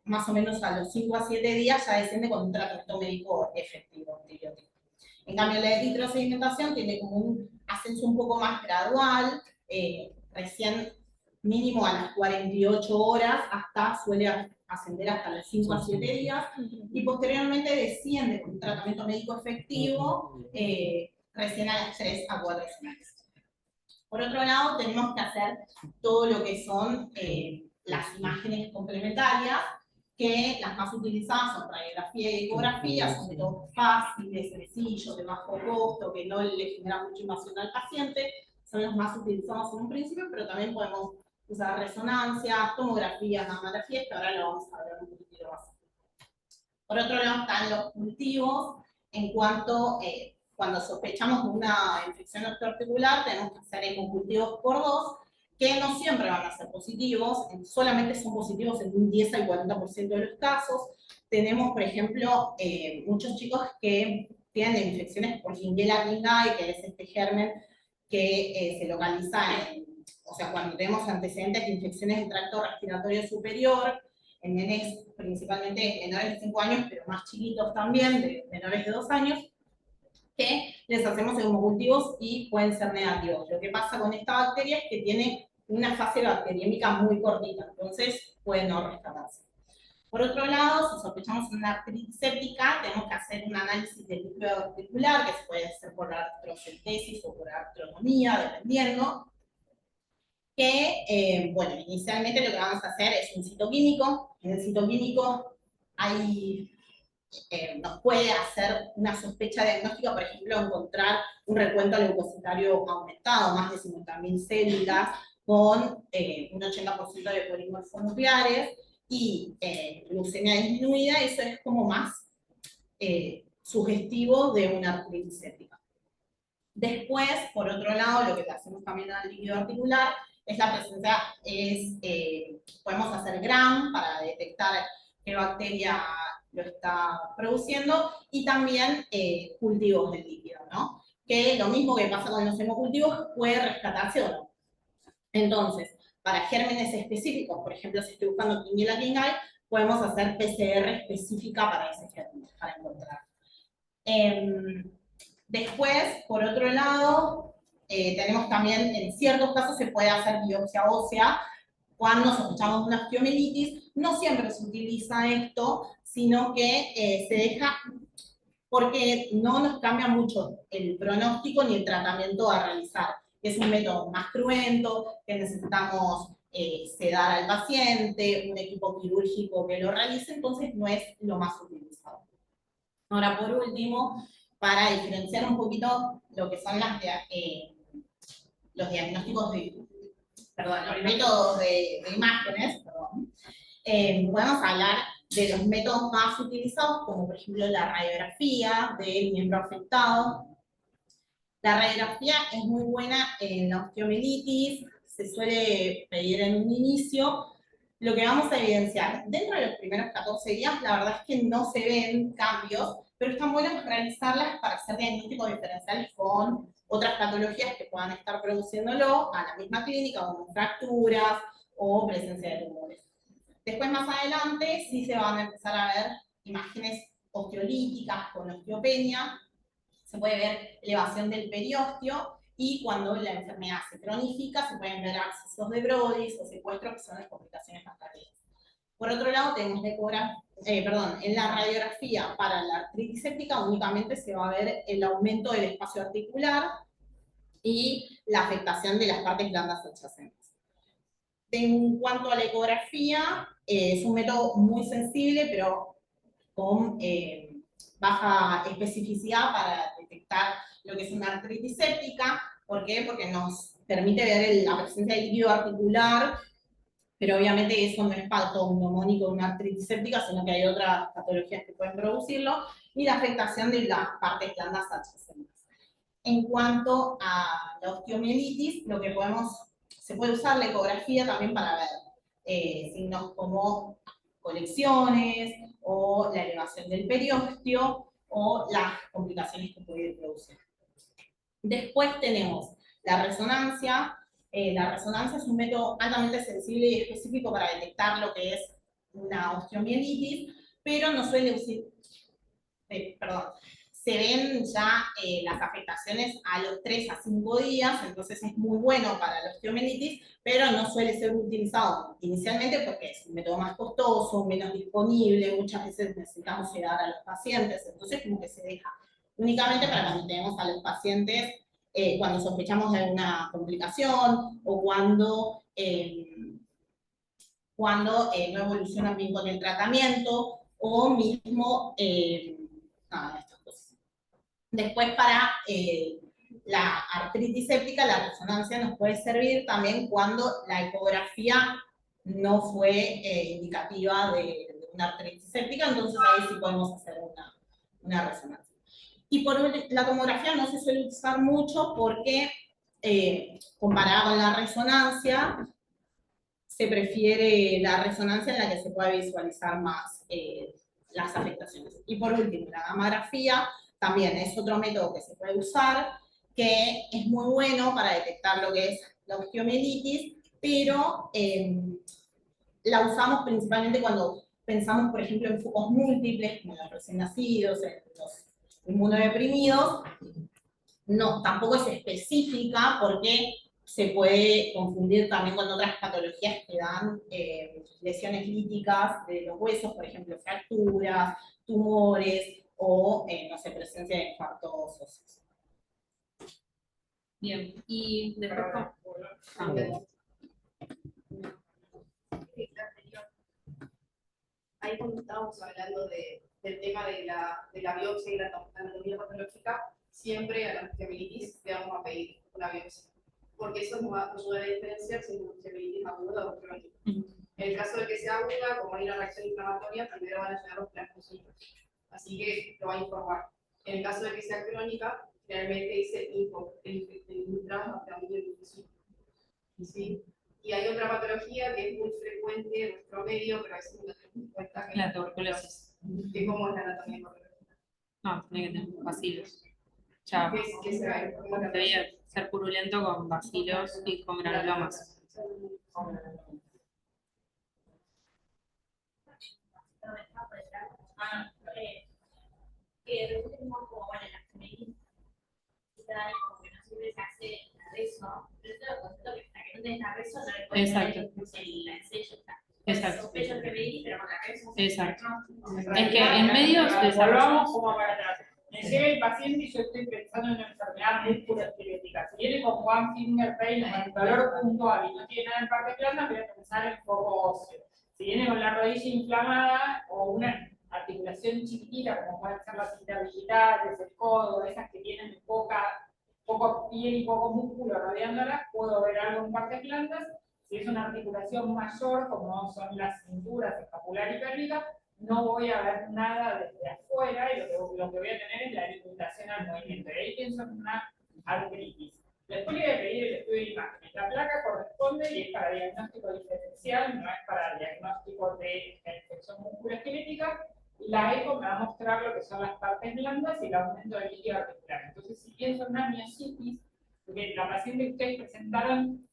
más o menos a los 5 a 7 días ya desciende con un tratamiento médico efectivo, antibiótico. En cambio, la eritrosedimentación tiene como un ascenso un poco más gradual, recién mínimo a las 48 horas, hasta suele ascender hasta los 5 a 7 días, y posteriormente desciende con un tratamiento médico efectivo recién a las 3 a 4 semanas. Por otro lado, tenemos que hacer todo lo que son las imágenes complementarias, que las más utilizadas son radiografía y ecografía, son métodos fáciles, sencillos, de bajo costo, que no le generan mucha invasión al paciente, son los más utilizados en un principio, pero también podemos usar resonancia, tomografía, mamografía, que ahora lo vamos a ver un poquito más. Por otro lado están los cultivos, en cuanto cuando sospechamos de una infección osteoarticular, tenemos que hacer hemocultivos por 2, que no siempre van a ser positivos, solamente son positivos en un 10 al 40% de los casos. Tenemos, por ejemplo, muchos chicos que tienen infecciones por Shigella ringai, que es este germen que se localiza o sea, cuando tenemos antecedentes de infecciones del tracto respiratorio superior, en nenes principalmente menores de 5 años, pero más chiquitos también, de menores de 2 años, que les hacemos hemocultivos y pueden ser negativos. Lo que pasa con esta bacteria es que tiene una fase bacteriémica muy cortita, entonces puede no rescatarse. Por otro lado, si sospechamos una artritis séptica, tenemos que hacer un análisis del líquido articular, que se puede hacer por artrocentesis o por artronomía, dependiendo. Que, bueno, inicialmente lo que vamos a hacer es un citoquímico. En el citoquímico nos puede hacer una sospecha diagnóstica, por ejemplo, encontrar un recuento leucocitario aumentado, más de 50.000 células, con un 80% de polimorfonucleares y leucemia disminuida. Eso es como más sugestivo de una artritis séptica. Después, por otro lado, lo que hacemos también al líquido articular es la presencia, podemos hacer GRAM para detectar qué bacteria lo está produciendo, y también cultivos del líquido, ¿no? Que lo mismo que pasa con los hemocultivos, puede rescatarse o no. Entonces, para gérmenes específicos, por ejemplo, si estoy buscando Shigella ringai, podemos hacer PCR específica para ese germen, para encontrar. Después, por otro lado, tenemos también, en ciertos casos se puede hacer biopsia ósea cuando sospechamos una osteomielitis. No siempre se utiliza esto, sino que se deja porque no nos cambia mucho el pronóstico ni el tratamiento a realizar. Es un método más cruento, que necesitamos sedar al paciente, un equipo quirúrgico que lo realice, entonces no es lo más utilizado. Ahora, por último, para diferenciar un poquito lo que son los diagnósticos los métodos de imágenes, podemos hablar de los métodos más utilizados, como por ejemplo la radiografía del miembro afectado. La radiografía es muy buena en la osteomielitis, se suele pedir en un inicio. Lo que vamos a evidenciar, dentro de los primeros 14 días, la verdad es que no se ven cambios, pero están buenas realizarlas para hacer diagnósticos diferenciales con otras patologías que puedan estar produciéndolo a la misma clínica, como fracturas o presencia de tumores. Después, más adelante, sí se van a empezar a ver imágenes osteolíticas con osteopenia, se puede ver elevación del periósteo, y cuando la enfermedad se cronifica, se pueden ver abscesos de Brodis o secuestros, que son las complicaciones más tardías. Por otro lado, tenemos en la radiografía para la artritis séptica únicamente se va a ver el aumento del espacio articular y la afectación de las partes blandas adyacentes. En cuanto a la ecografía, es un método muy sensible, pero con baja especificidad para detectar lo que es una artritis séptica. ¿Por qué? Porque nos permite ver la presencia de líquido articular, pero obviamente eso no es patognomónico de una artritis séptica, sino que hay otras patologías que pueden producirlo, y la afectación de las partes blandas adyacentes. En cuanto a la osteomielitis, se puede usar la ecografía también para ver signos como colecciones, o la elevación del periósteo, o las complicaciones que puede producir. Después tenemos la resonancia. La resonancia es un método altamente sensible y específico para detectar lo que es una osteomielitis, pero no suele se ven ya las afectaciones a los 3 a 5 días, entonces es muy bueno para la osteomielitis, pero no suele ser utilizado inicialmente porque es un método más costoso, menos disponible, muchas veces necesitamos llegar a los pacientes, entonces como que se deja únicamente para cuando tenemos a los pacientes, cuando sospechamos de alguna complicación o cuando no evolucionan bien con el tratamiento, o mismo, nada, estas cosas. Después para la artritis séptica, la resonancia nos puede servir también cuando la ecografía no fue indicativa de una artritis séptica, entonces ahí sí podemos hacer una resonancia. Y por la tomografía no se suele usar mucho porque, comparada con la resonancia, se prefiere la resonancia en la que se puede visualizar más las afectaciones. Y por último, la gammagrafía también es otro método que se puede usar, que es muy bueno para detectar lo que es la osteomielitis, pero la usamos principalmente cuando pensamos, por ejemplo, en focos múltiples, como los recién nacidos, en los inmunodeprimidos. No, tampoco es específica porque se puede confundir también con otras patologías que dan lesiones líticas de los huesos, por ejemplo, fracturas, tumores o, no sé, presencia de infartos óseos. Bien, y después Ahí cuando estábamos hablando del tema de la biopsia y la anatomía patológica, siempre a la osteomielitis le vamos a pedir una biopsia, porque eso nos va a ayudar a diferenciar si es una osteomielitis aguda o crónica. En el caso de que sea aguda, como hay una reacción inflamatoria, primero van a llegar los plasmocitos, así que lo va a informar. En el caso de que sea crónica, generalmente dice ¿sí? Y hay otra patología que es muy frecuente en nuestro medio, pero a veces no tenemos en cuenta, que la tuberculosis. que como es la anatomía patológica. No, tiene que tener bacilos. Ya, Que se ve como la debería ser purulento con bacilos y con granulomas. Que resulta como, bueno, la osteomielitis, como que no siempre se hace rezo, pero esto lo concepto que hasta que no tenés la rezo no le puedes dar el sello. Exacto. Sospecho que me pero con la rezo. Exacto. Es que en medios Volvamos como para atrás. Me llega el paciente y yo estoy pensando en una enfermedad musculoesquelética. Si viene con one finger pain o con dolor puntual y no tiene nada en parte plana, voy a pensar en foco óseo. Si viene con la rodilla inflamada o una articulación chiquitita, como pueden ser las interdigitales, el codo, esas que tienen poco piel y poco músculo rodeándolas, puedo ver algo en partes blandas. Si es una articulación mayor, como son las cinturas escapular y pélvica, no voy a ver nada desde afuera y lo que voy a tener es la limitación al movimiento. Y ahí pienso en una artritis. Después le voy a pedir el estudio de imágenes. La placa corresponde y es para diagnóstico diferencial, no es para diagnóstico de la infección musculoesquelética. La eco me va a mostrar lo que son las partes blandas y el aumento del líquido articular. Entonces, si pienso en una miositis, porque la paciente que ustedes presentaron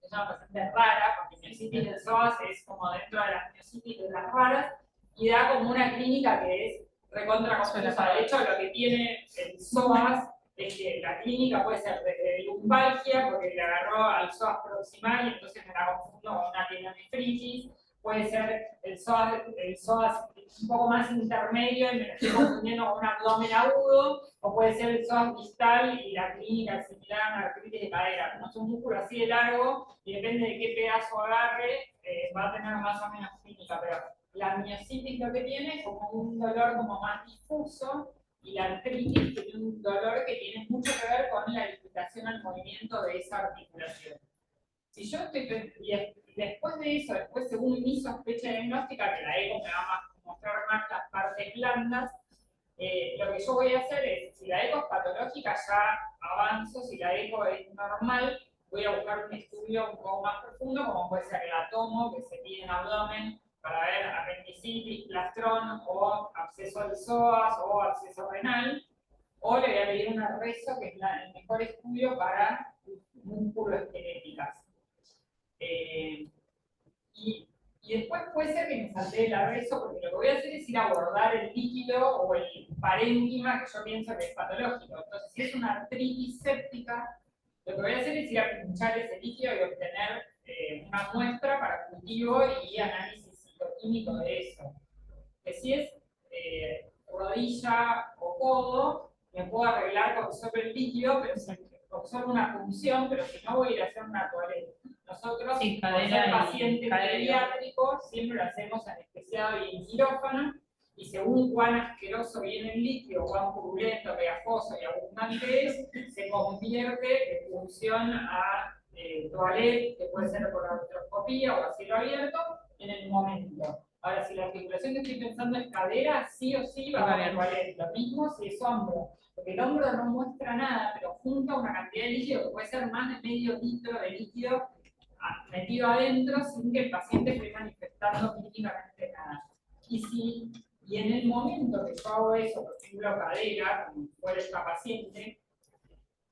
es una paciente rara, porque miositis del psoas es como dentro de las miositis de las raras, y da como una clínica que es recontra confusa. De hecho, lo que tiene el psoas es que la clínica puede ser de lumbalgia, porque le agarró al psoas proximal y entonces me la confundo con una pielonefritis. Puede ser el psoas un poco más intermedio y me lo estoy confundiendo con un abdomen agudo, o puede ser el psoas distal y la clínica similar a una artritis de cadera. Como es un músculo así de largo y depende de qué pedazo agarre, va a tener más o menos clínica, pero la miositis lo que tiene es como un dolor como más difuso, y la artritis tiene un dolor que tiene mucho que ver con la limitación al movimiento de esa articulación. Si yo estoy, después de eso, según mi sospecha diagnóstica, que la eco me va a mostrar más las partes blandas, lo que yo voy a hacer es, si la eco es patológica, ya avanzo. Si la eco es normal, voy a buscar un estudio un poco más profundo, como puede ser el atomo, que se pide en abdomen, para ver apendicitis, plastrón, o absceso del psoas, o absceso renal, o le voy a pedir una rezo, que es el mejor estudio para musculoesqueléticas. Y después puede ser que me salté la rezo, porque lo que voy a hacer es ir a abordar el líquido o el parénquima que yo pienso que es patológico. Entonces, si es una artritis séptica, lo que voy a hacer es ir a pinchar ese líquido y obtener una muestra para cultivo y análisis citoquímico de eso. Que si es rodilla o codo, me puedo arreglar con solo el líquido, pero con solo una punción, pero si no voy a ir a hacer una toaleta. Nosotros, Sí, por cadera ser y paciente cadera. pediátrico, siempre lo hacemos anestesiado y en quirófano, y según cuán asqueroso viene el líquido, cuán purulento, pegajoso y abundante es, se convierte de punción a toalete, que puede ser por artroscopía o a cielo abierto, en el momento. Ahora, si la articulación que estoy pensando es cadera, sí o sí va a haber toalete. Lo mismo si es hombro. Porque el hombro no muestra nada, pero junta una cantidad de líquido que puede ser más de medio litro de líquido metido adentro sin que el paciente esté manifestando clínicamente nada. Y en el momento que yo hago eso, por ejemplo, cadera, como fuera esta paciente,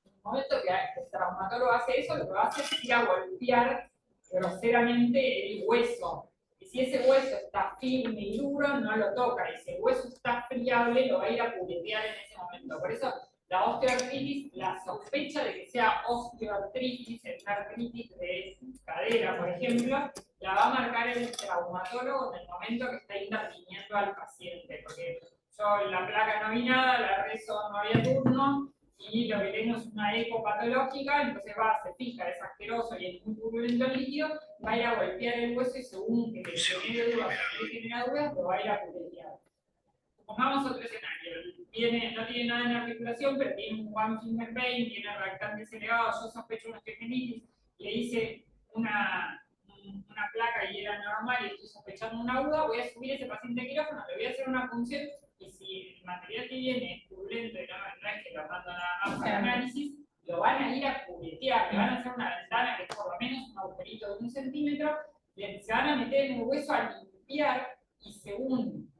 en el momento que el traumatólogo hace eso, lo que va a hacer es ir a golpear groseramente el hueso. Y si ese hueso está firme y duro, no lo toca. Y si el hueso está friable, lo va a ir a puletear en ese momento. Por eso, la osteoartritis, la sospecha de que sea osteoartritis, una artritis de cadera, por ejemplo, la va a marcar el traumatólogo en el momento que está interviniendo al paciente. Porque yo en la placa no vi nada, la rezo no había turno, y lo que tengo es una eco patológica, entonces se fija, es asqueroso y es muy purulento el líquido, va a ir a golpear el hueso y según que le genere dudas, lo va a ir a puletear. Pongamos otro escenario, no tiene nada en articulación, pero tiene un one finger pain, tiene reactantes elevados, yo sospecho una osteogenitis, le hice una placa y era normal y estoy sospechando una aguda, voy a subir ese paciente a quirófano, le voy a hacer una punción y si el material que viene es purulento y no es que lo mando nada más para análisis, lo van a ir a puletear, le van a hacer una ventana que es por lo menos un agujerito de 1 centímetro, se van a meter en el hueso a limpiar y según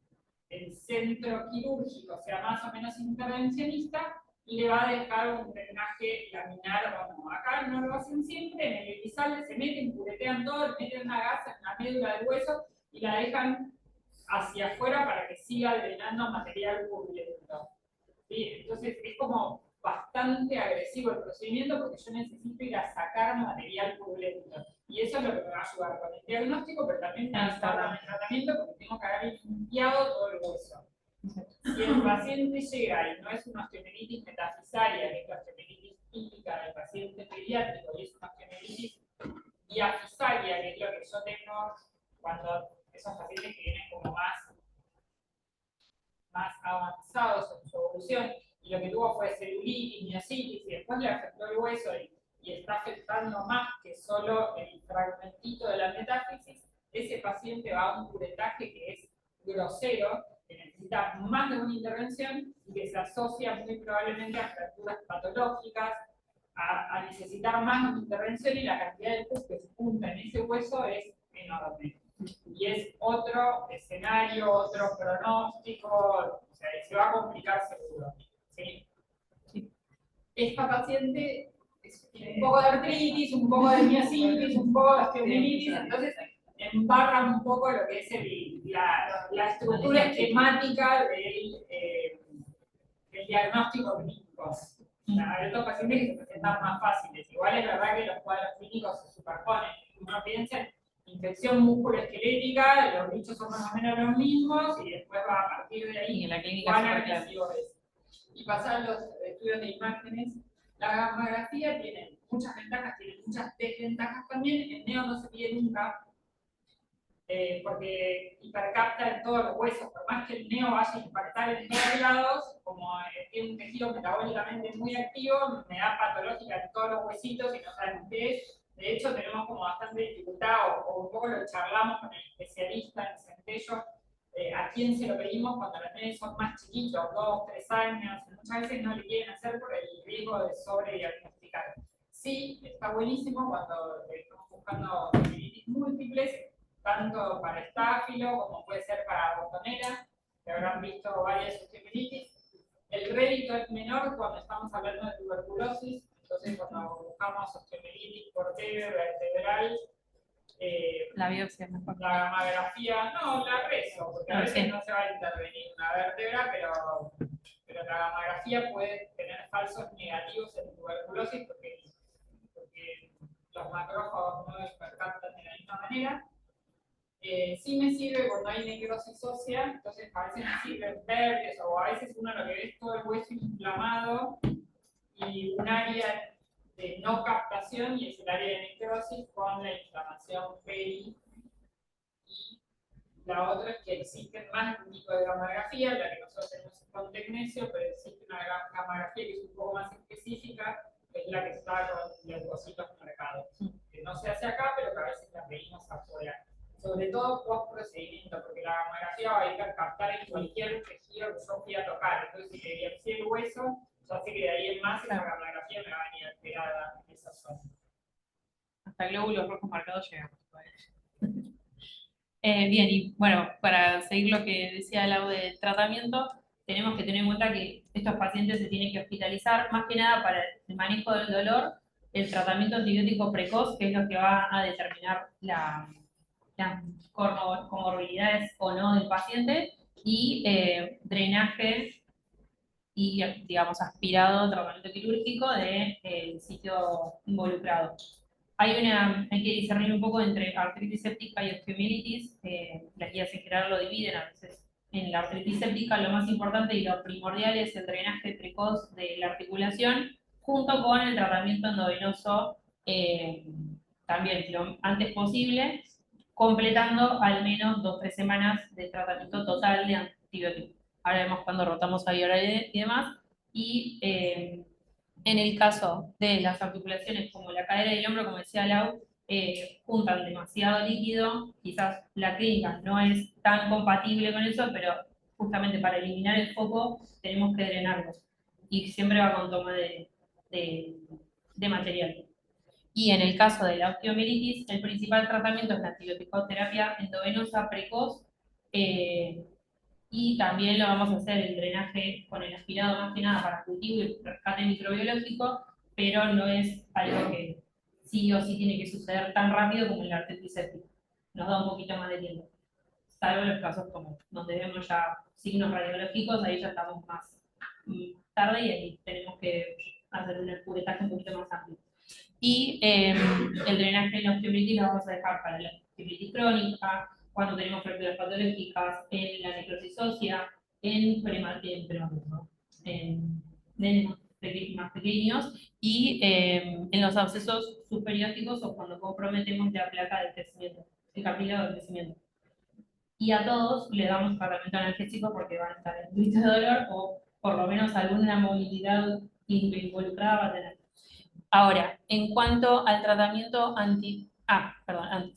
el centro quirúrgico sea más o menos intervencionista, le va a dejar un drenaje laminar o no. Acá no lo hacen siempre, en el episal se meten, puletean todo, le meten una gasa en la médula del hueso y la dejan hacia afuera para que siga drenando material purulento. ¿Sí? Entonces es como bastante agresivo el procedimiento porque yo necesito ir a sacar material purulento. Y eso es lo que me va a ayudar con el diagnóstico, pero también me va a ayudar con el tratamiento porque tengo que haber limpiado todo el hueso. Si el paciente llega y no es una osteomelitis metafisaria, que es la osteomelitis típica del paciente pediátrico, y es una osteomelitis diafisaria, que es lo que yo tengo cuando esos pacientes que vienen como más avanzados en su evolución, y lo que tuvo fue celulitis, miositis, y después le afectó el hueso y está afectando más que solo el fragmentito de la metáfisis, ese paciente va a un curetaje que es grosero, que necesita más de una intervención y que se asocia muy probablemente a fracturas patológicas, a necesitar más de una intervención y la cantidad de pus que se junta en ese hueso es enorme. Y es otro escenario, otro pronóstico, o sea, se va a complicar seguro. ¿Sí? Esta paciente tiene un poco de artritis, un poco de miositis, un poco de osteomelitis, entonces embarran un poco lo que es la estructura esquemática del diagnóstico clínico. Hay otros pacientes que se presentan más fáciles. Igual es verdad que los cuadros clínicos se superponen. Uno piensa en infección musculoesquelética, los bichos son más o menos los mismos y después va a partir de ahí Y en la clínica cuán súper claro. agresivo es. Y pasan los estudios de imágenes. La gamografía tiene muchas ventajas, tiene muchas desventajas también. El neo no se pide nunca, porque hipercapta en todos los huesos. Por más que el neo vaya a impactar en todos lados, como tiene un tejido metabólicamente muy activo, me da patológica en todos los huesitos y no saben qué es. De hecho, tenemos como bastante dificultad, o un poco lo charlamos con el especialista en centello, a quién se lo pedimos cuando los nenes son más chiquitos, 2, 3 años, muchas veces no le quieren hacer por el riesgo de sobrediagnosticar. Sí, está buenísimo cuando estamos buscando osteomelitis múltiples, tanto para estáfilo como puede ser para botonera, que habrán visto varias osteomelitis. El rédito es menor cuando estamos hablando de tuberculosis, entonces cuando buscamos osteomelitis por vertebral, La biopsia es mejor. la gammagrafía, no, la rezo, porque a Ah, veces sí. no se va a intervenir una vértebra, pero la gammagrafía puede tener falsos negativos en tuberculosis porque los macrófagos no despercantan de la misma manera. Sí me sirve cuando hay necrosis ósea, entonces a veces me sirven verdes o a veces uno lo que ve es todo el hueso inflamado y un área de no captación y es el área de necrosis con la inflamación peri. Y la otra es que existen más de un tipo de gammagrafía, la que nosotros tenemos con tecnesio, pero existe una gammagrafía que es un poco más específica, que es la que está con leucocitos marcados, que no se hace acá, pero que a veces la pedimos afuera. Sobre todo post procedimiento, porque la gammagrafía va a ir a captar en cualquier tejido que yo fui a tocar. Entonces, si le biopsié el hueso, ya sé que de ahí en más esa gammagrafía me va a venir alterada en esa zona. Hasta glóbulos rojos marcados llegamos. Bien, y bueno, para seguir lo que decía Lau del tratamiento, tenemos que tener en cuenta que estos pacientes se tienen que hospitalizar, más que nada para el manejo del dolor, el tratamiento antibiótico precoz, que es lo que va a determinar las comorbilidades o no del paciente, y drenaje y, digamos, aspirado, tratamiento quirúrgico del sitio involucrado. Hay que discernir un poco entre artritis séptica y osteomielitis. Las guías en general lo dividen a veces. En la artritis séptica lo más importante y lo primordial es el drenaje precoz de la articulación, junto con el tratamiento endovenoso también lo antes posible, completando al menos 2 o 3 semanas de tratamiento total de antibiótico. Ahora vemos cuando rotamos a y demás. Y en el caso de las articulaciones como la cadera y el hombro, como decía Lau, juntan demasiado líquido, quizás la clínica no es tan compatible con eso, pero justamente para eliminar el foco tenemos que drenarlos. Y siempre va con toma de material. Y en el caso de la osteomielitis, el principal tratamiento es la antibioticoterapia endovenosa precoz, y también lo vamos a hacer el drenaje con el aspirado más que nada para cultivo y rescate microbiológico, pero no es algo que sí o sí tiene que suceder tan rápido como en la artritis séptica. Nos da un poquito más de tiempo. Salvo los casos como donde vemos ya signos radiológicos, ahí ya estamos más tarde y ahí tenemos que hacer un curetaje un poquito más amplio. Y el drenaje en la osteomielitis lo vamos a dejar para la osteomielitis crónica, cuando tenemos fracturas patológicas, en la necrosis ósea, en nenes más pequeños y en los abscesos subperiósticos o cuando comprometemos la placa de crecimiento, el cartílago de crecimiento. Y a todos le damos tratamiento analgésico porque van a estar en grito de dolor o por lo menos alguna movilidad involucrada va a tener. Ahora, en cuanto al tratamiento antes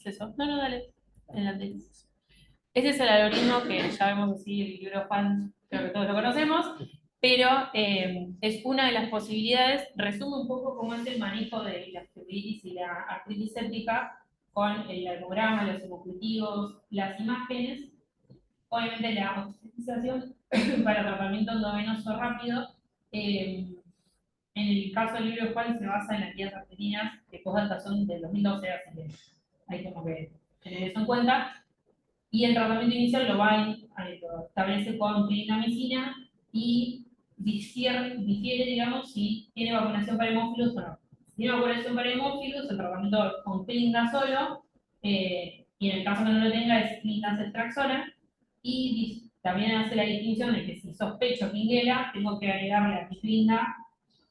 eso. No, dale. Adelante. Ese es el algoritmo que ya vemos así, el libro Juan, creo que todos lo conocemos, pero es una de las posibilidades. Resume un poco cómo es el manejo de la osteomielitis y la artritis séptica con el hemograma, los hemocultivos, las imágenes, obviamente la optimización para tratamiento endovenoso rápido. En el caso del libro de Juan se basa en las guías argentinas, que postdata son del 2012, así que hay como que tener eso en cuenta. Y el tratamiento inicial lo establece con clindamicina y difiere, digamos, si tiene vacunación para hemófilos o no. Si tiene vacunación para hemófilos, el tratamiento con clinda solo, y en el caso que no lo tenga es clindacetraxona, y también hace la distinción de que si sospecho quinguela, tengo que agregarle a mi clinda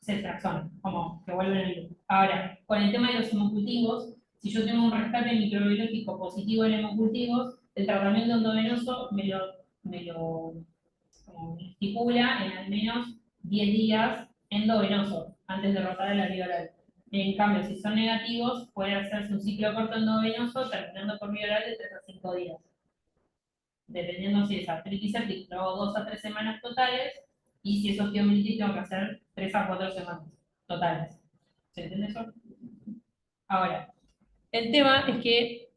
cetraxona, como que vuelven al grupo. Ahora, con el tema de los hemocultivos, si yo tengo un rescate microbiológico positivo en hemocultivos, el tratamiento endovenoso me lo estipula en al menos 10 días endovenoso, antes de rotar a la vía oral. En cambio, si son negativos, puede hacerse un ciclo corto endovenoso, terminando por vía oral de 3 a 5 días. Dependiendo si es artritis séptica, lo hago 2 a 3 semanas totales, y si es osteomielitis, tengo que hacer 3 a 4 semanas totales. ¿Se entiende eso? Ahora, el tema es que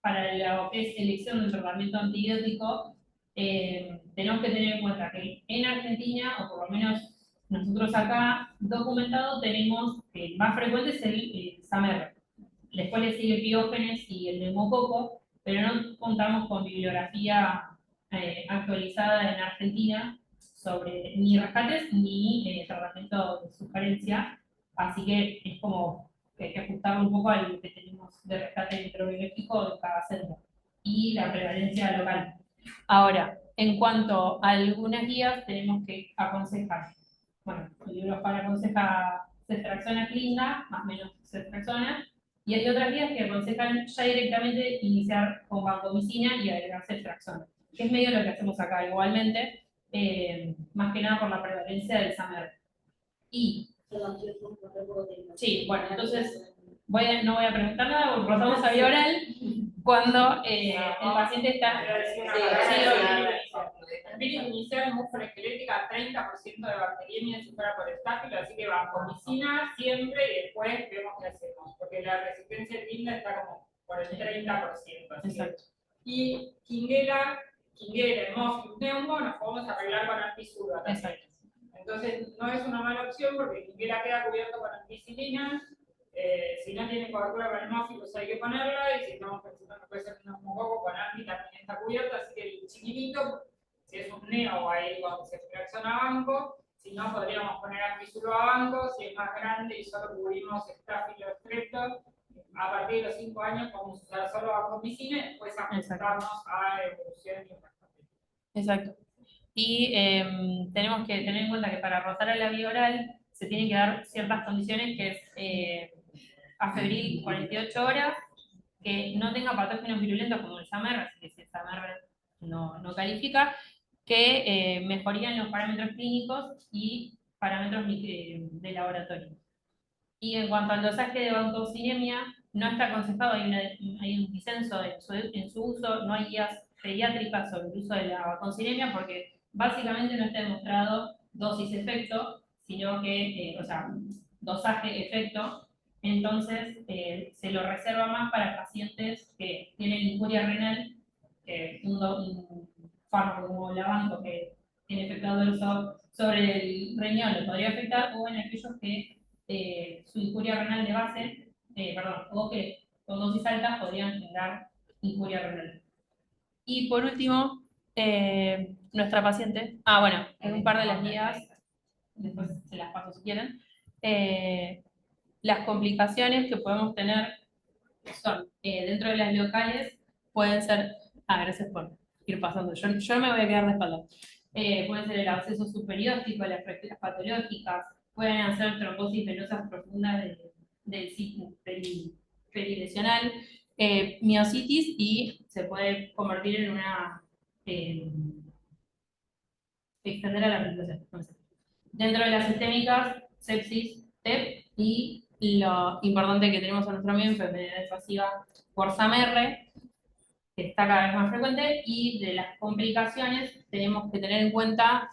para lo que es elección del tratamiento antibiótico, tenemos que tener en cuenta que en Argentina, o por lo menos nosotros acá documentado, tenemos que el más frecuente es el SAMR. después le sigue el Piógenes y el neumococo, pero no contamos con bibliografía actualizada en Argentina sobre ni rescates ni tratamiento de sugerencia, así que es como que hay que ajustarlo un poco a lo que tenemos de rescate microbiológico de cada centro y la prevalencia local. Ahora, en cuanto a algunas guías, tenemos que aconsejar. Bueno, el libro para aconseja ceftriaxona clínica, más o menos ceftriaxona, y hay otras guías que aconsejan ya directamente iniciar con vancomicina y agregar ceftriaxona, que es medio lo que hacemos acá igualmente, más que nada por la prevalencia del SAMR. Y, sí, bueno, entonces no voy a preguntar nada porque pasamos a vía oral cuando el paciente está Virus inicial musculoesquelética, 30% de bacteriemia si fuera por estáfilo, así que vancomicina siempre y después vemos qué hacemos, porque la resistencia linda está como por el 30%. Exacto. Y Quinguela, Hemófilos, Neumo, nos podemos arreglar con antisura. Exacto. Entonces no es una mala opción porque Quinguela queda cubierto con ampicilina. Si no tiene cobertura con hemófilos hay que ponerla, y si no puede ser un neumococo con ampi también está cubierta, así que el chiquitito, si es un neo, ahí cuando se fracciona a banco, si no podríamos poner ampicilo a banco, si es más grande y solo cubrimos estáfilo estrepto, a partir de los 5 años podemos usar solo vancomicina y después ajustarnos a evolución y rescate. Exacto. Y tenemos que tener en cuenta que para rotar a la vía oral se tienen que dar ciertas condiciones, que es afebril 48 horas, que no tenga patógenos virulentos como el SAMR, así que si el SAMR no califica, que mejorían los parámetros clínicos y parámetros de laboratorio. Y en cuanto al dosaje de vancocinemia, no está aconsejado, hay un disenso en su uso, no hay guías pediátricas sobre el uso de la vancocinemia porque básicamente no está demostrado dosis-efecto, sino que, o sea, dosaje-efecto. Entonces, se lo reserva más para pacientes que tienen injuria renal, que un fármaco como la vanco que tiene efecto adverso sobre el riñón le podría afectar, o en aquellos que su injuria renal de base, o que con dosis altas podrían generar injuria renal. Y por último, nuestra paciente, bueno, en un par de las guías, después se las paso si quieren, las complicaciones que podemos tener son, dentro de las locales, pueden ser, gracias por ir pasando, yo me voy a quedar de espalda. Pueden ser el absceso superióstico, las fracturas patológicas, pueden hacer trombosis venosas profundas del sitio perilesional, miositis, y se puede convertir en una extender a la respiración. No sé. Dentro de las sistémicas, sepsis, TEP, y lo importante que tenemos en nuestro medio, enfermedad invasiva por SAMR, que está cada vez más frecuente, y de las complicaciones tenemos que tener en cuenta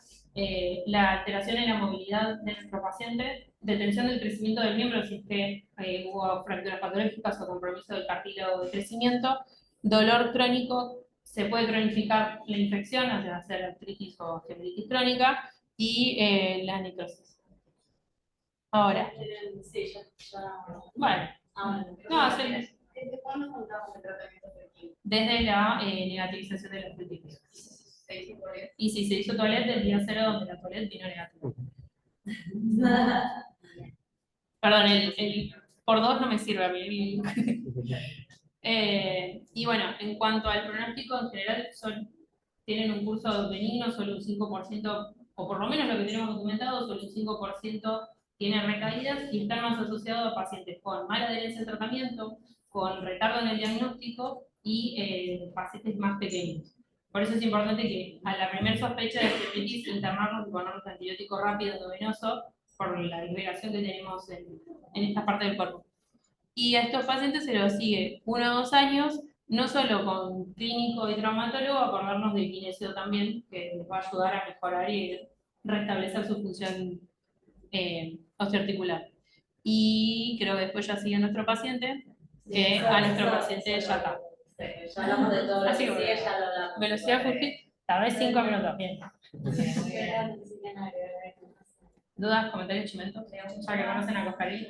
la alteración en la movilidad de nuestro paciente, detención del crecimiento del miembro si es que hubo fracturas patológicas o compromiso del cartílago de crecimiento, dolor crónico, se puede cronificar la infección, o sea, hacer artritis o gemitis crónica, y la necrosis. Ahora. Sí, Bueno. No, ¿Desde cuándo contamos el tratamiento efectivo? desde la negativización de los fructíferos. Y si se hizo toilet del día 0 donde la toilet vino negativa. Perdón, el por 2 no me sirve a mí. Y bueno, en cuanto al pronóstico, en general tienen un curso benigno, solo un 5%, o por lo menos lo que tenemos documentado, solo un 5% tiene recaídas y están más asociados a pacientes con mala adherencia al tratamiento, con retardo en el diagnóstico y pacientes más pequeños. Por eso es importante que a la primera sospecha de hepatitis internarnos y ponernos antibiótico rápido endovenoso por la liberación que tenemos en esta parte del cuerpo. Y a estos pacientes se los sigue 1 o 2 años, no solo con clínico y traumatólogo, acordarnos del kinesio también, que les va a ayudar a mejorar y restablecer su función osteoarticular. Y creo que después ya sigue nuestro paciente, que a nuestro paciente ya está. Ya hablamos de todo lo Así que que, sigue, ya lo hablamos. velocidad justi, tal vez 5 minutos, bien. ¿Dudas, comentarios, chimentos? Ya que conocen a Coscarín.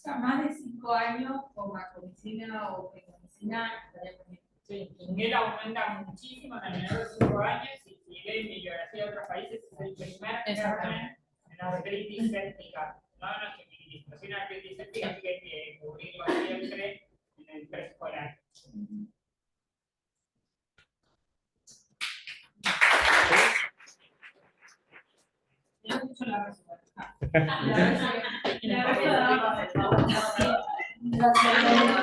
sea, más de 5 años con vancomicina o penicilina estaría bien. Sí, Inguel aumenta muchísimo en el menor de 5 años y si leen bibliografía de otros países es el primer germen en artritis séptica. No en osteomielitis, pero sí en artritis séptica, así que hay que cubrirlo siempre en el preescolar. Me ha mucho la respuesta. Ah, La respuesta. no.